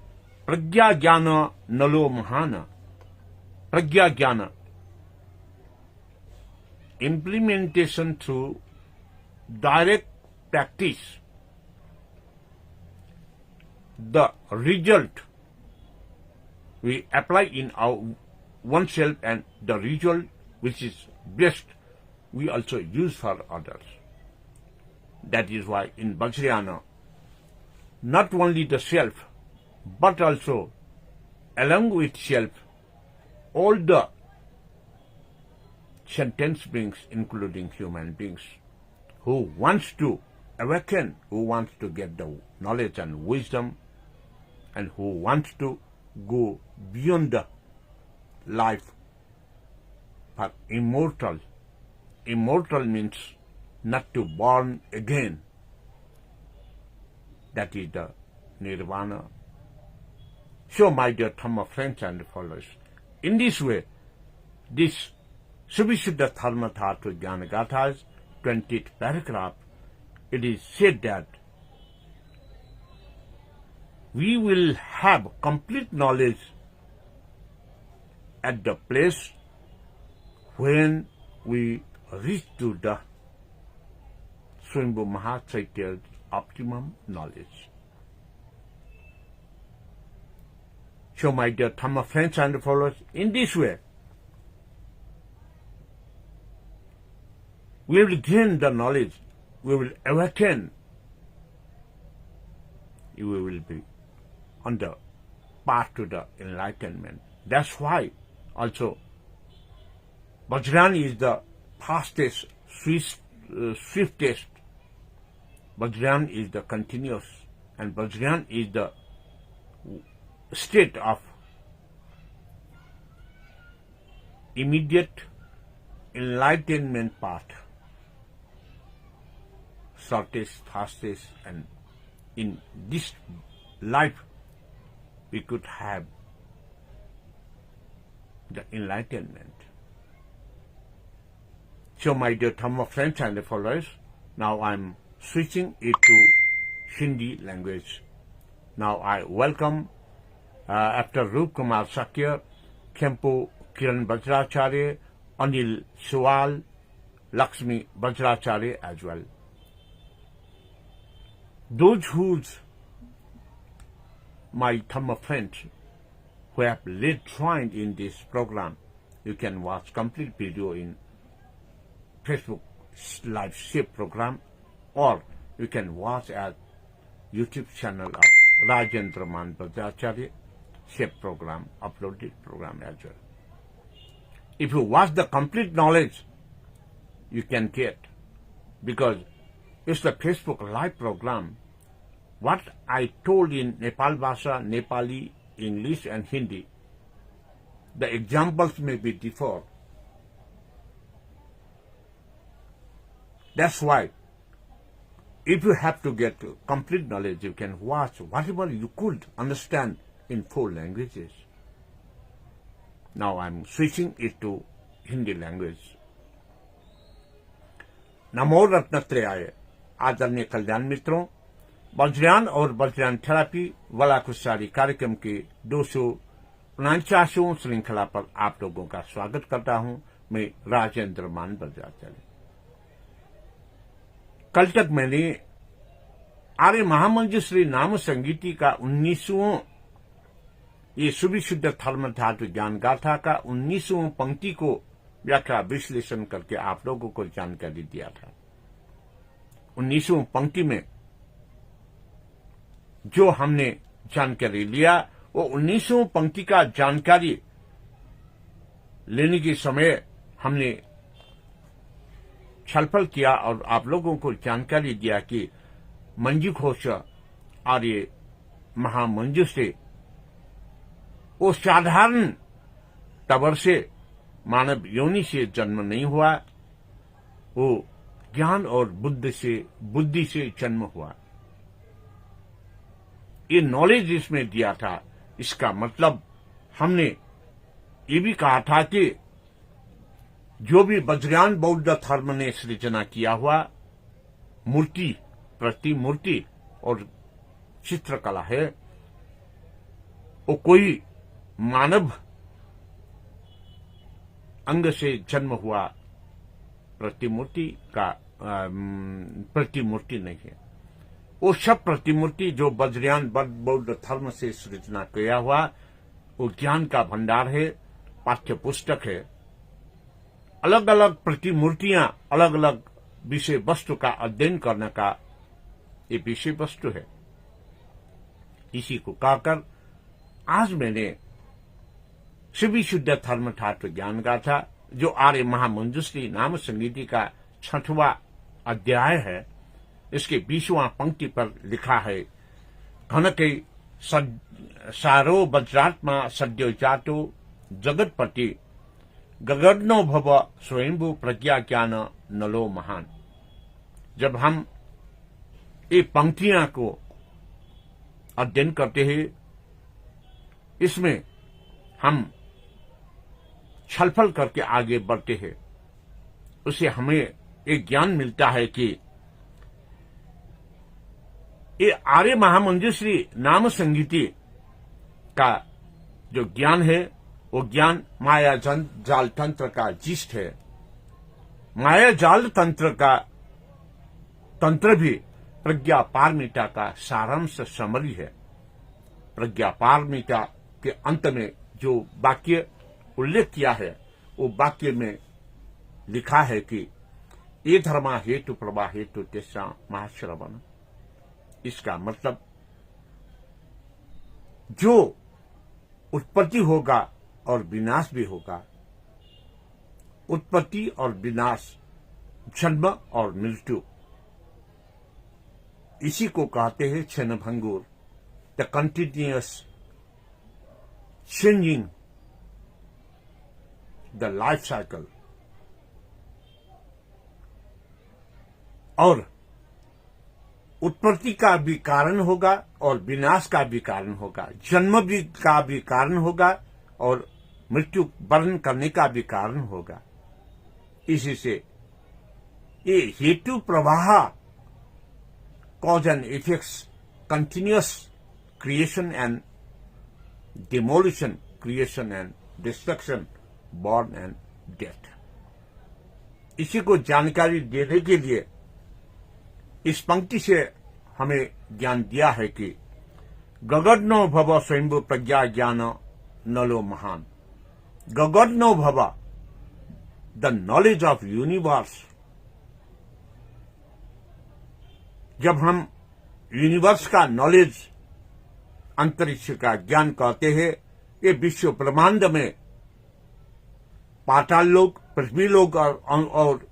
Pragya Jnana Nalo Mahana. Pragya Jnana. Implementation through direct practice. The result we apply in our oneself, and the result which is best we also use for others. That is why in Vajrayana, not only the self, but also along with self, all the sentient beings, including human beings, who wants to awaken, who wants to get the knowledge and wisdom, and who wants to go beyond the life for immortal. Immortal means not to born again. That is the nirvana. So, my dear Dhamma friends and followers, in this way, this Subhishuddha Dharma Dhatu Jnana Gatha's 20th paragraph, it is said that we will have complete knowledge at the place when we reach to the Swayambhu Mahachaitya's optimum knowledge. So, my dear Dhamma friends and followers, in this way, we will gain the knowledge, we will awaken, we will be on the path to the enlightenment. That's why also Vajrayana is the fastest, swiftest. Vajrayana is the continuous, and Vajrayana is the state of immediate enlightenment path. Shortest, fastest, and in this life we could have the enlightenment. So, my dear Dhamma friends and followers, now I'm switching it to Hindi language. Now I welcome, after Rup Kumar Sakya, Kempu Kiran Vajracharya, Anil Suwal, Lakshmi Vajracharya as well. Those who's my Dhamma friends who have late joined in this program, you can watch complete video in Facebook live shape program, or you can watch at YouTube channel of Rajendra Man Vajracharya shape program, uploaded program as well. If you watch the complete knowledge, you can get, because it's the Facebook live program. what I told in Nepal Bhasha, Nepali, English and Hindi, the examples may be different. That's why, if you have to get complete knowledge, you can watch whatever you could understand in 4 languages. Now I'm switching it to Hindi language. नमो रत्नत्रयाय। आदरणीय कल्याण मित्रों, वज्रयान और Vajrayana therapy वाला खुशहाली कार्यक्रम के 249वें श्रृंखला पर आप लोगों का स्वागत करता हूं। मैं राजेंद्र मान बजाचार्य। कल तक मैंने आर्य महामंजूश्री नाम संगीति का 19वां ये सुविशुद्ध धर्म धातु ज्ञान गाथा का 19वां पंक्ति को व्याख्या विश्लेषण करके आप लोगों को जानकारी दिया था। 19वां पंक्ति में जो हमने जानकारी लिया, वो 19वां पंक्ति का जानकारी लेने के समय हमने छलफल किया और आप लोगों को जानकारी दिया कि मंजू घोष आर्य महामंजू से वो साधारण तवर से मानव योनि से जन्म नहीं हुआ, वो ज्ञान और बुद्धि से जन्म हुआ। ये नॉलेज इसमें दिया था। इसका मतलब हमने ये भी कहा था कि जो भी वज्रयान बौद्ध धर्म ने सृजना किया हुआ मूर्ति, प्रतिमूर्ति और चित्रकला है, वो कोई मानव अंग से जन्म हुआ प्रतिमूर्ति नहीं है। वो सब प्रतिमूर्ति जो वज्रयान बौद्ध धर्म से सृजना किया हुआ, वो ज्ञान का भंडार है, पाठ्य पुस्तक है। अलग अलग प्रतिमूर्तियां अलग अलग विषय वस्तु का अध्ययन करने का ये विषय वस्तु है। इसी को कहकर आज मैंने शिवी शुद्ध धर्म धातु ज्ञान गाथा जो आर्य महामंजूश्री नाम संगीति का 6वां अध्याय है, इसके 20वां पंक्ति पर लिखा है, घनके सारो वज्रात्मा सद्यो जातो जगतपति गगनो भव स्वयंभू प्रज्ञा ज्ञान नलो महान। जब हम ये पंक्तियां को अध्ययन करते हैं, इसमें हम छलफल करके आगे बढ़ते हैं, उससे हमें एक ज्ञान मिलता है कि ये आर्य महामंजूश्री नाम संगीति का जो ज्ञान है, वो ज्ञान माया जाल तंत्र का जिस्ट है। माया जाल तंत्र का तंत्र भी प्रज्ञा पारमिता का सारांश समरी है। प्रज्ञा पारमिता के अंत में जो वाक्य उल्लेख किया है, वो वाक्य में लिखा है कि ये धर्मा हेतु प्रभा हेतु तेसा महाश्रवण। इसका मतलब जो उत्पत्ति होगा और विनाश भी होगा, उत्पत्ति और विनाश, जन्म और मृत्यु, इसी को कहते हैं क्षण भंगुर, the continuous changing the life cycle. और उत्पत्ति का भी कारण होगा और विनाश का भी कारण होगा, जन्म भी का भी कारण होगा और मृत्यु वर्ण करने का भी कारण होगा। इसी से ये हेतु प्रवाह, cause and effects, continuous creation and demolition, creation and destruction, born and death. इसी को जानकारी देने के लिए इस पंक्ति से हमें ज्ञान दिया है कि गगनो भव स्वयंभू प्रज्ञा ज्ञान नलो महान। गगनो भव, द नॉलेज ऑफ यूनिवर्स। जब हम यूनिवर्स का नॉलेज, अंतरिक्ष का ज्ञान कहते हैं, ये विश्व ब्रह्मांड में पाताल लोक, पृथ्वी लोक और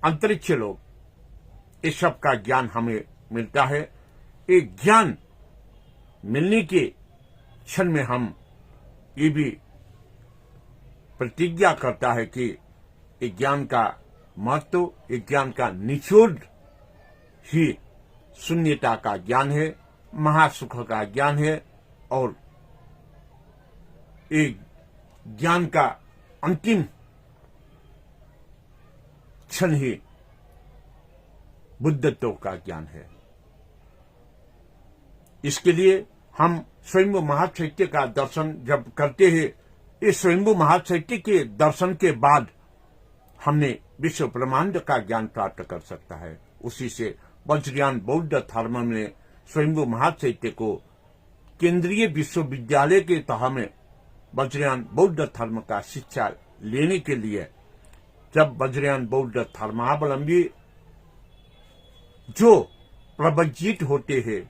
अंतरिक्ष लोक, इस सब का ज्ञान हमें मिलता है। एक ज्ञान मिलने के क्षण में हम ये भी प्रतिज्ञा करता है कि एक ज्ञान का महत्व, एक ज्ञान का निचोड़ ही शून्यता का ज्ञान है, महासुख का ज्ञान है और एक ज्ञान का अंतिम क्षण ही बुद्धत्व का ज्ञान है। इसके लिए हम स्वयंभू महाचैत्य का दर्शन जब करते हैं, इस स्वयंभू महाचैत्य के दर्शन के बाद हमने विश्व ब्रह्मांड का ज्ञान प्राप्त कर सकता है। उसी से वज्रयान बौद्ध धर्म में स्वयंभू महाचैत्य को केंद्रीय विश्वविद्यालय के तह में वज्रयान बौद्ध धर्म का शिक्षा लेने के लिए जब वज्रयान बौद्ध धर्मावलंबी जो प्रवज्जित होते हैं,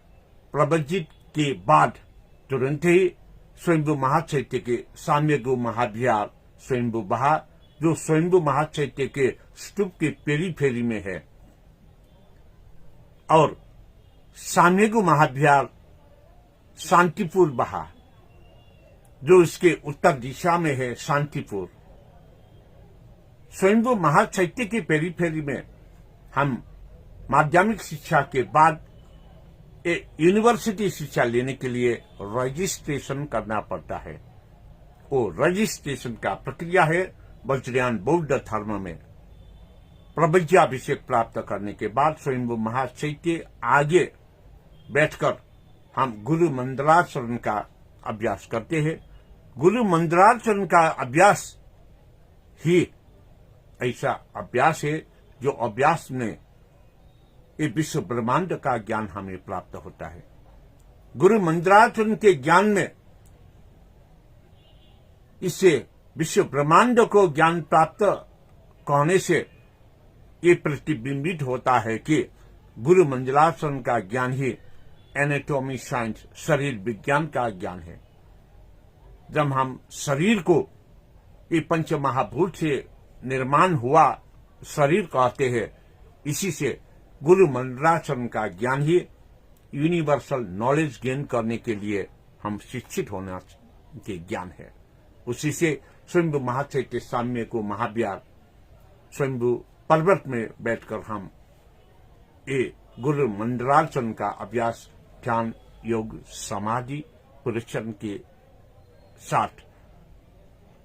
प्रवज्जित के बाद तुरंत ही स्वयंभू महाचैत्य के साम्यगु महाविहार स्वयंभू बहा, जो स्वयंभू महाचैत्य के स्तूप के पेरीफेरी में है, और साम्यगु महाविहार शांतिपुर बहा, जो इसके उत्तर दिशा में है शांतिपुर। स्वयंभू महाचैत्य के पेरीफेरी में हम माध्यमिक शिक्षा के बाद यूनिवर्सिटी शिक्षा लेने के लिए रजिस्ट्रेशन करना पड़ता है। वो रजिस्ट्रेशन का प्रक्रिया है वज्रयान बौद्ध धर्म में। प्रवज्याभिषेक प्राप्त करने के बाद स्वयंभू महाचैत्य आगे बैठकर हम गुरु मंत्राचरण का अभ्यास करते हैं। गुरु मंत्राचरण का अभ्यास ही ऐसा अभ्यास है जो अभ्यास में ये विश्व ब्रह्मांड का ज्ञान हमें प्राप्त होता है। गुरु मंत्राचरण के ज्ञान में इससे विश्व ब्रह्मांड को ज्ञान प्राप्त कहने से ये प्रतिबिंबित होता है कि गुरु मंत्राचरण का ज्ञान ही एनाटॉमी साइंस, शरीर विज्ञान का ज्ञान है। जब हम शरीर को ये पंच महाभूत से निर्माण हुआ शरीर कहते हैं, इसी से गुरु मंत्राचरण का ज्ञान ही यूनिवर्सल नॉलेज गेन करने के लिए हम शिक्षित होना के ज्ञान है। उसी से स्वयंभू महाचैत्य साम्य को महाविहार स्वयंभू पर्वत में बैठकर हम ये गुरु मंत्राचरण का अभ्यास ध्यान, योग, समाधि, पुरस्चरण के साथ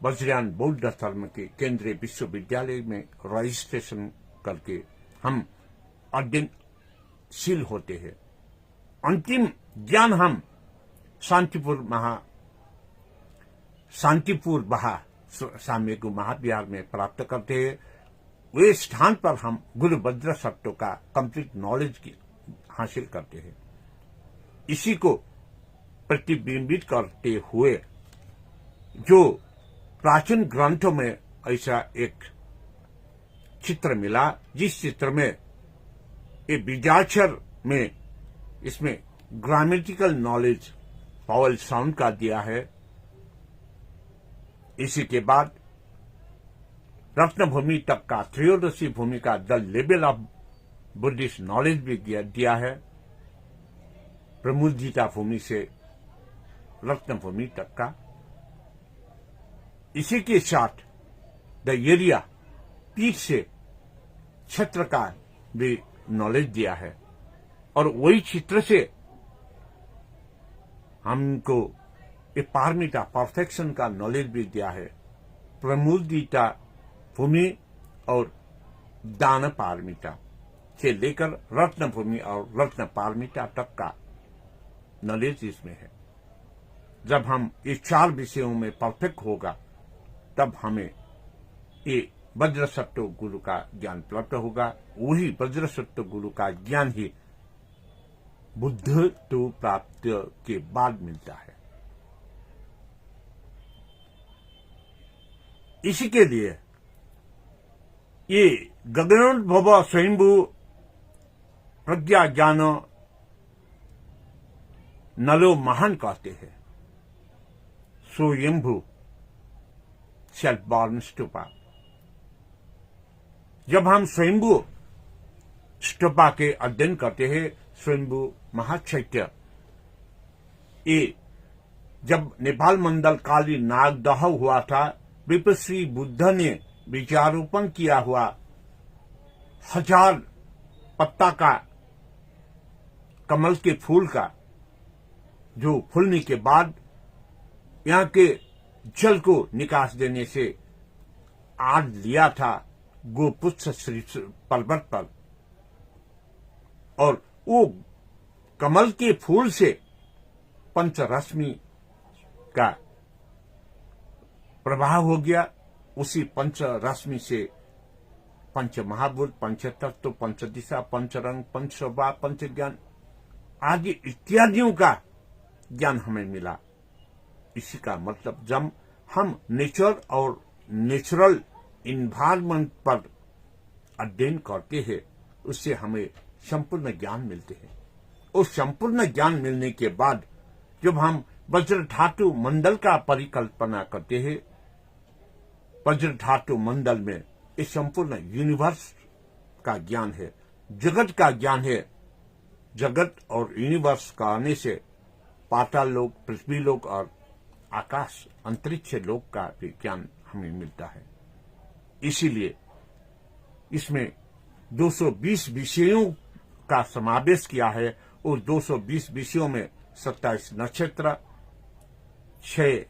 वज्रयान बौद्ध धर्म के केंद्रीय विश्वविद्यालय में रजिस्ट्रेशन करके हम अध्ययनशील होते हैं। अंतिम ज्ञान हम शांतिपुर बहा साम्यगु महाविहार में प्राप्त करते हैं। वे स्थान पर हम गुरु वज्र सत्व का कंप्लीट नॉलेज हासिल करते हैं। इसी को प्रतिबिंबित करते हुए जो प्राचीन ग्रंथों में ऐसा एक चित्र मिला, जिस चित्र में ये बीजाक्षर में इसमें ग्रामेटिकल नॉलेज पावल साउंड का दिया है। इसी के बाद रत्नभूमि तक का त्रयोदशी भूमि का the level of Buddhist knowledge भी दिया है। प्रमुदिता भूमि से रत्नभूमि तक का। इसी के साथ द एरिया पीठ से क्षेत्र का भी नॉलेज दिया है, और वही चित्र से हमको ये पारमिता परफेक्शन का नॉलेज भी दिया है। प्रमुदिता भूमि और दान पारमिता से लेकर रत्न भूमि और रत्न पारमिता तक का नॉलेज इसमें है। जब हम ये चार विषयों में परफेक्ट होगा, तब हमें ये वज्रसत्व गुरु का ज्ञान प्राप्त होगा। वही वज्रसत्व गुरु का ज्ञान ही बुद्धत्व प्राप्त के बाद मिलता है। इसी के लिए ये गगनोद्भव स्वयंभू प्रज्ञा ज्ञान नलो महान कहते हैं। स्वयंभू सेल्फ बॉर्न स्टूपा। जब हम स्वयंभू स्टूपा के अध्ययन करते हैं, स्वयंभू महाचैत्य ये जब नेपाल मंडल काली नागदह हुआ था, विपश्री बुद्ध ने बीजारोपण किया हुआ 1000 पत्ता का कमल के फूल का जो फूलने के बाद यहाँ के जल को निकास देने से आड़ लिया था गोपुच्छ श्री पर्वत पर, और वो कमल के फूल से पंचरश्मि का प्रभाव हो गया। उसी पंचरश्मि से पंच महाभूत, पंच तत्व, पंच दिशा, पंच रंग, पंच स्वभाव, पंच ज्ञान आदि इत्यादियों का ज्ञान हमें मिला। इसी का मतलब जब हम नेचर और नेचुरल इन्वायरमेंट पर अध्ययन करते हैं, उससे हमें संपूर्ण ज्ञान मिलते हैं। उस संपूर्ण ज्ञान मिलने के बाद जब हम वज्र धातु मंडल का परिकल्पना करते हैं, वज्र धातु मंडल में इस संपूर्ण यूनिवर्स का ज्ञान है, जगत का ज्ञान है। जगत और यूनिवर्स का आने से पाताल लोक, पृथ्वी लोक और आकाश अंतरिक्ष लोक का भी ज्ञान हमें मिलता है। इसीलिए इसमें 220 विषयों का समावेश किया है, और 220 विषयों में 27 नक्षत्र, 6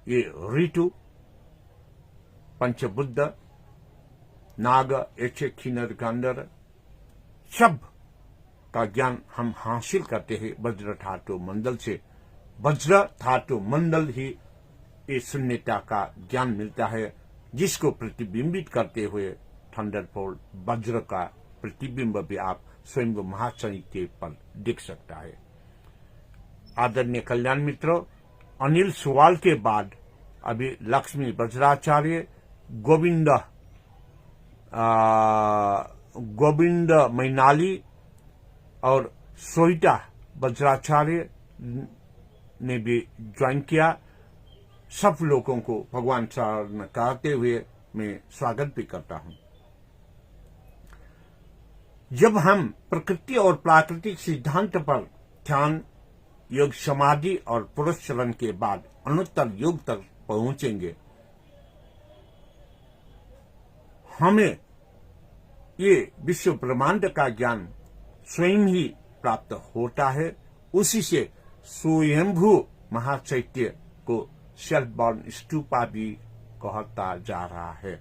ये ऋतु, पंचबुद्ध, नाग, यक्ष, किन्नर, गंधर्व सब का ज्ञान हम हासिल करते हैं वज्र धातु मंडल से। वज्र धातु मंडल ही इस शून्यता का ज्ञान मिलता है, जिसको प्रतिबिंबित करते हुए थंडरबोल्ट वज्र का प्रतिबिंब भी आप स्वयं महाचैत्य पर दिख सकता है। आदरणीय कल्याण मित्रों, अनिल सुवाल के बाद अभी लक्ष्मी वज्राचार्य, गोविंद मैनाली और सोहिता वज्राचार्य ने भी ज्वाइन किया। सब लोगों को भगवान शरण कहते हुए मैं स्वागत भी करता हूं। जब हम प्रकृति और प्राकृतिक सिद्धांत पर ध्यान, योग, समाधि और पुरुष चरण के बाद अनुत्तर योग तक पहुंचेंगे, हमें ये विश्व ब्रह्मांड का ज्ञान स्वयं ही प्राप्त होता है। उसी से स्वयंभू महाचैत्य को सेल्फ बॉर्न स्टूपा भी कहता जा रहा है।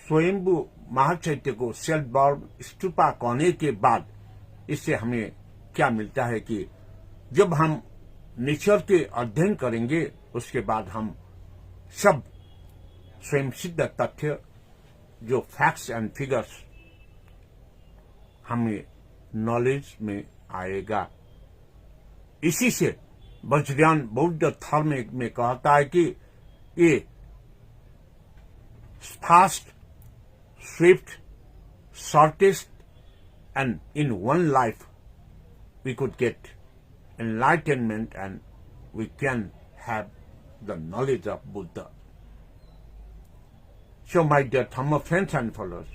स्वयंभू महाचैत्य को सेल्फ बॉर्न स्टूपा कहने के बाद इससे हमें क्या मिलता है कि जब हम नेचर के अध्ययन करेंगे, उसके बाद हम सब स्वयं सिद्ध तथ्य जो फैक्ट्स एंड फिगर्स हमें नॉलेज में आएगा। इसी से वज्रयान बौद्ध धर्म में कहता है कि ये fast, Swift, shortest and in one life we could get enlightenment and we can have the knowledge of Buddha. So my dear Dhamma friends and followers,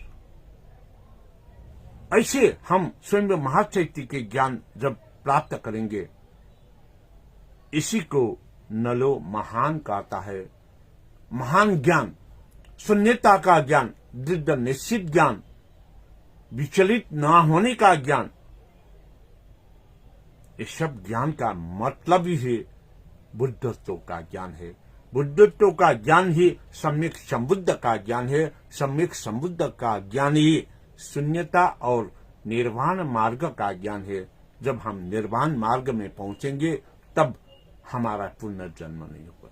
ऐसे हम स्वयं महाचैत्य के ज्ञान जब प्राप्त करेंगे, इसी को नलो महान कहता है। महान ज्ञान, शून्यता का ज्ञान, दृढ़ निश्चित ज्ञान, विचलित न होने का ज्ञान, इस सब ज्ञान का मतलब ही है बुद्धत्व का ज्ञान है। बुद्धत्व का ज्ञान ही सम्यक संबुद्ध का ज्ञान है। सम्यक संबुद्ध का ज्ञान ही शून्यता और निर्वाण मार्ग का ज्ञान है। जब हम निर्वाण मार्ग में पहुंचेंगे, तब हमारा पुनर्जन्म नहीं होगा।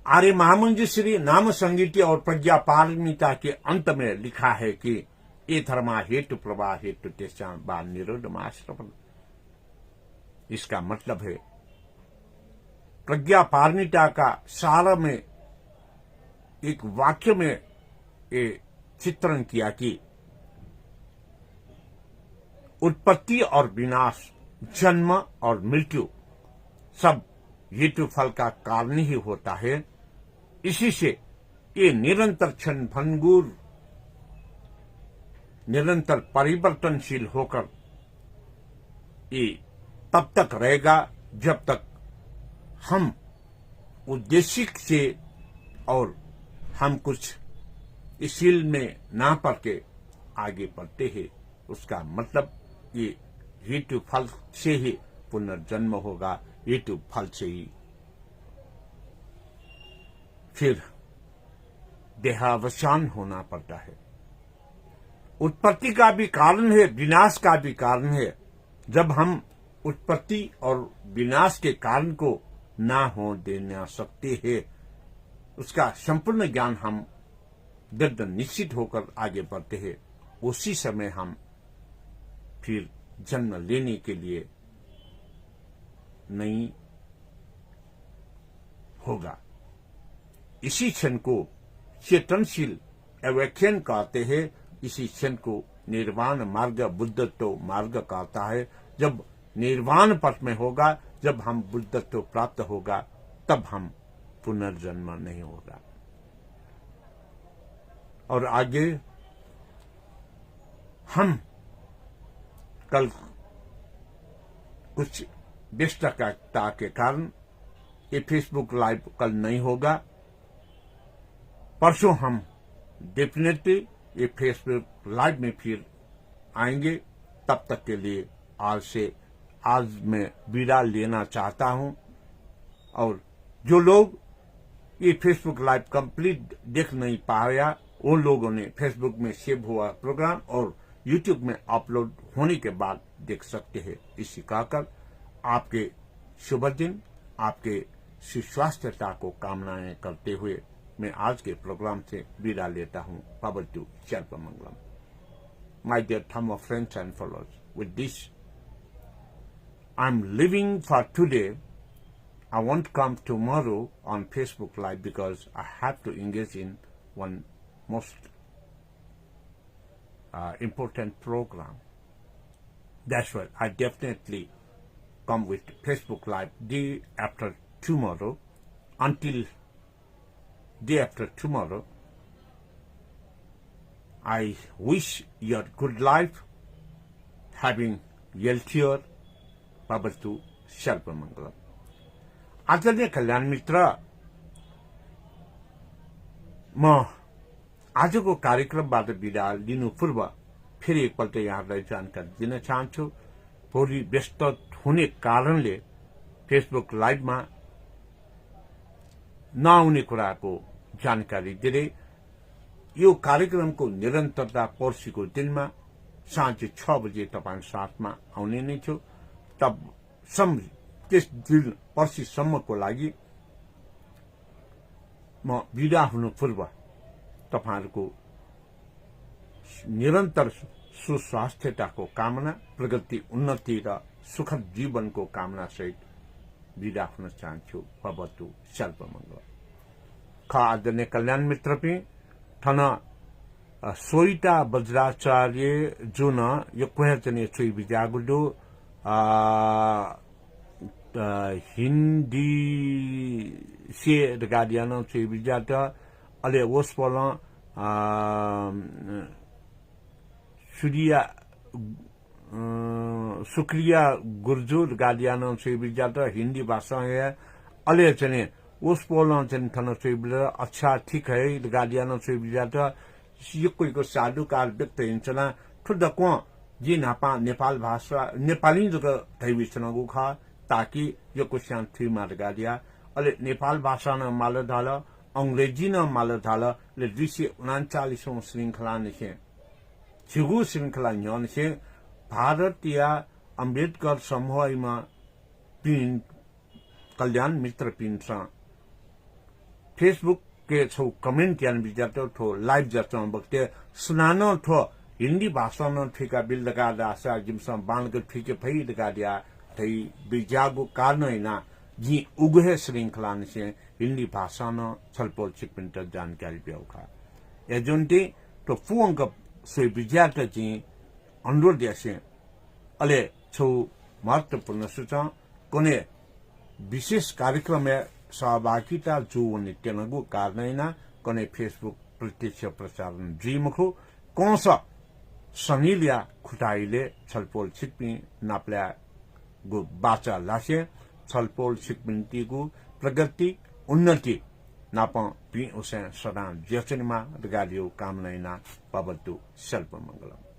आर्य महामंजूश्री नाम संगीति और प्रज्ञा पारमिता के अंत में लिखा है कि ये धर्मा हेतु प्रवाह हेतु तेषां वा निरोधमाश्रवण। इसका मतलब है प्रज्ञा पारमिता का सार में एक वाक्य में ये चित्रण किया कि उत्पत्ति और विनाश, जन्म और मृत्यु सब हेतु फल का कारण ही होता है। इसी से ये निरंतर क्षण भंगुर निरंतर परिवर्तनशील होकर ये तब तक रहेगा जब तक हम उद्देश्य से और हम कुछ इसील में ना पढ़ के आगे बढ़ते हैं। उसका मतलब ये हेतु फल से ही पुनर्जन्म होगा, हेतु फल से ही फिर देहावसान होना पड़ता है। उत्पत्ति का भी कारण है, विनाश का भी कारण है। जब हम उत्पत्ति और विनाश के कारण को ना हो देना सकते हैं, उसका संपूर्ण ज्ञान हम दृढ़ निश्चित होकर आगे बढ़ते हैं, उसी समय हम फिर जन्म लेने के लिए नहीं होगा। इसी क्षण को चेतनशील अवेक्षण कहते हैं। इसी क्षण को निर्वाण मार्ग, बुद्धत्व मार्ग कहता है। जब निर्वाण पथ में होगा, जब हम बुद्धत्व प्राप्त होगा, तब हम पुनर्जन्म नहीं होगा। और आगे हम कल कुछ व्यस्तता के कारण ये फेसबुक लाइव कल नहीं होगा। परसों हम डेफिनेटली ये फेसबुक लाइव में फिर आएंगे। तब तक के लिए आज मैं विदा लेना चाहता हूं। और जो लोग ये फेसबुक लाइव कंप्लीट देख नहीं पाया, उन लोगों ने फेसबुक में सेव हुआ प्रोग्राम और यूट्यूब में अपलोड होने के बाद देख सकते हैं। इसी कहकर आपके शुभ दिन, आपके सुस्वास्थ्यता को कामनाएं करते हुए मैं आज के प्रोग्राम से विदा लेता हूं। भवतु सर्वमंगलम। My dear Dhamma friends and followers, with this, I'm leaving for today. I won't come tomorrow on Facebook Live because I have to engage in one most important program. That's why I definitely come with Facebook Live day after tomorrow. Until day after tomorrow, I wish you a good life, having healthier, Bhavatu Sarvamangalam. आदरणीय कल्याण मित्र, म आजको कार्यक्रमबाट विदा लिनु पूर्व फेरि एकपल्ट यहाँलाई जानकारी दिन चाहन्छु। भोलि व्यस्त हुने कारणले फेसबुक लाइभमा नआउने कुराको जानकारी दिँदै यो कार्यक्रमको निरन्तरता पर्सिको दिनमा साँझ 6 बजे तपाईँ साथमा आउने नै छु। तब त्यस दिन पर्सिसम्मको लागि म विदा हुनु पूर्व तपाईहरुको निरन्तर सुस्वास्थ्यताको कामना, प्रगति, उन्नति र सुखद जीवनको कामना सहित विदा हुन चाहन्छु। भवतु सर्वमंगल। आदरणीय कल्याण मित्र पनि ठन सोइटा वज्राचार्य जुन यो कुहेचने छुइ बिजागुडो हिन्दी से गाडियानो छुइ बिजाट अले ओसपल सुक्रिया गुर्जु गाडियानो छुइ बिजाट हिन्दी भाषा है अले चने ओसपल चन थन छुइ बिजा अच्छा ठीक है गाडियानो छुइ बिजाट सिकुइको साधुकार व्यक्त हिंसना ठुडको जी नापा नेपाल भाषा नेपाली जग थैविसनगु खा ताकि यो क्वेश्चन 3 मार गाडिया अले नेपाल भाषा न माल धाल अंग्रेजी न माल धाल ले 239औं श्रृंखला निसे छिगु श्रृंखला न्यन से भारतीय अम्बेडकर समूहमा पिन कल्याण मित्र पिन सा फेसबुक के छौ कमेन्ट यान बिजातो थो लाइभ जस्तो बक्ते सुनानो थो हिन्दी भाषा न ठिका बिल लगा दासा जिमसम बाणग ठिके फै लगा दिया थै बिजागु कारण हैना जी उगहे श्रृंखला से हिन्दी भाषा न छलपोल चिकपिन्ट जानकारी बेउखा एजुन्टी तो फुंग से बिजात जी अनुरोध यासे अले छौ महत्वपूर्ण सूचना कोने विशेष कार्यक्रम में सहभागिता जो नित्यनगु कारणैना कने फेसबुक प्रत्यक्ष प्रसारण ड्रीमखु कौन सा सनिलिया खुटाइले छलपोल छिक्पी नाप्ल्या गो बाचा लासे छलपोल छिक्पिन्टीगु प्रगति उन्नति नाप पी उसे सदा जेचनिमा दगालियो कामनाइना पबतु सल्प मंगलम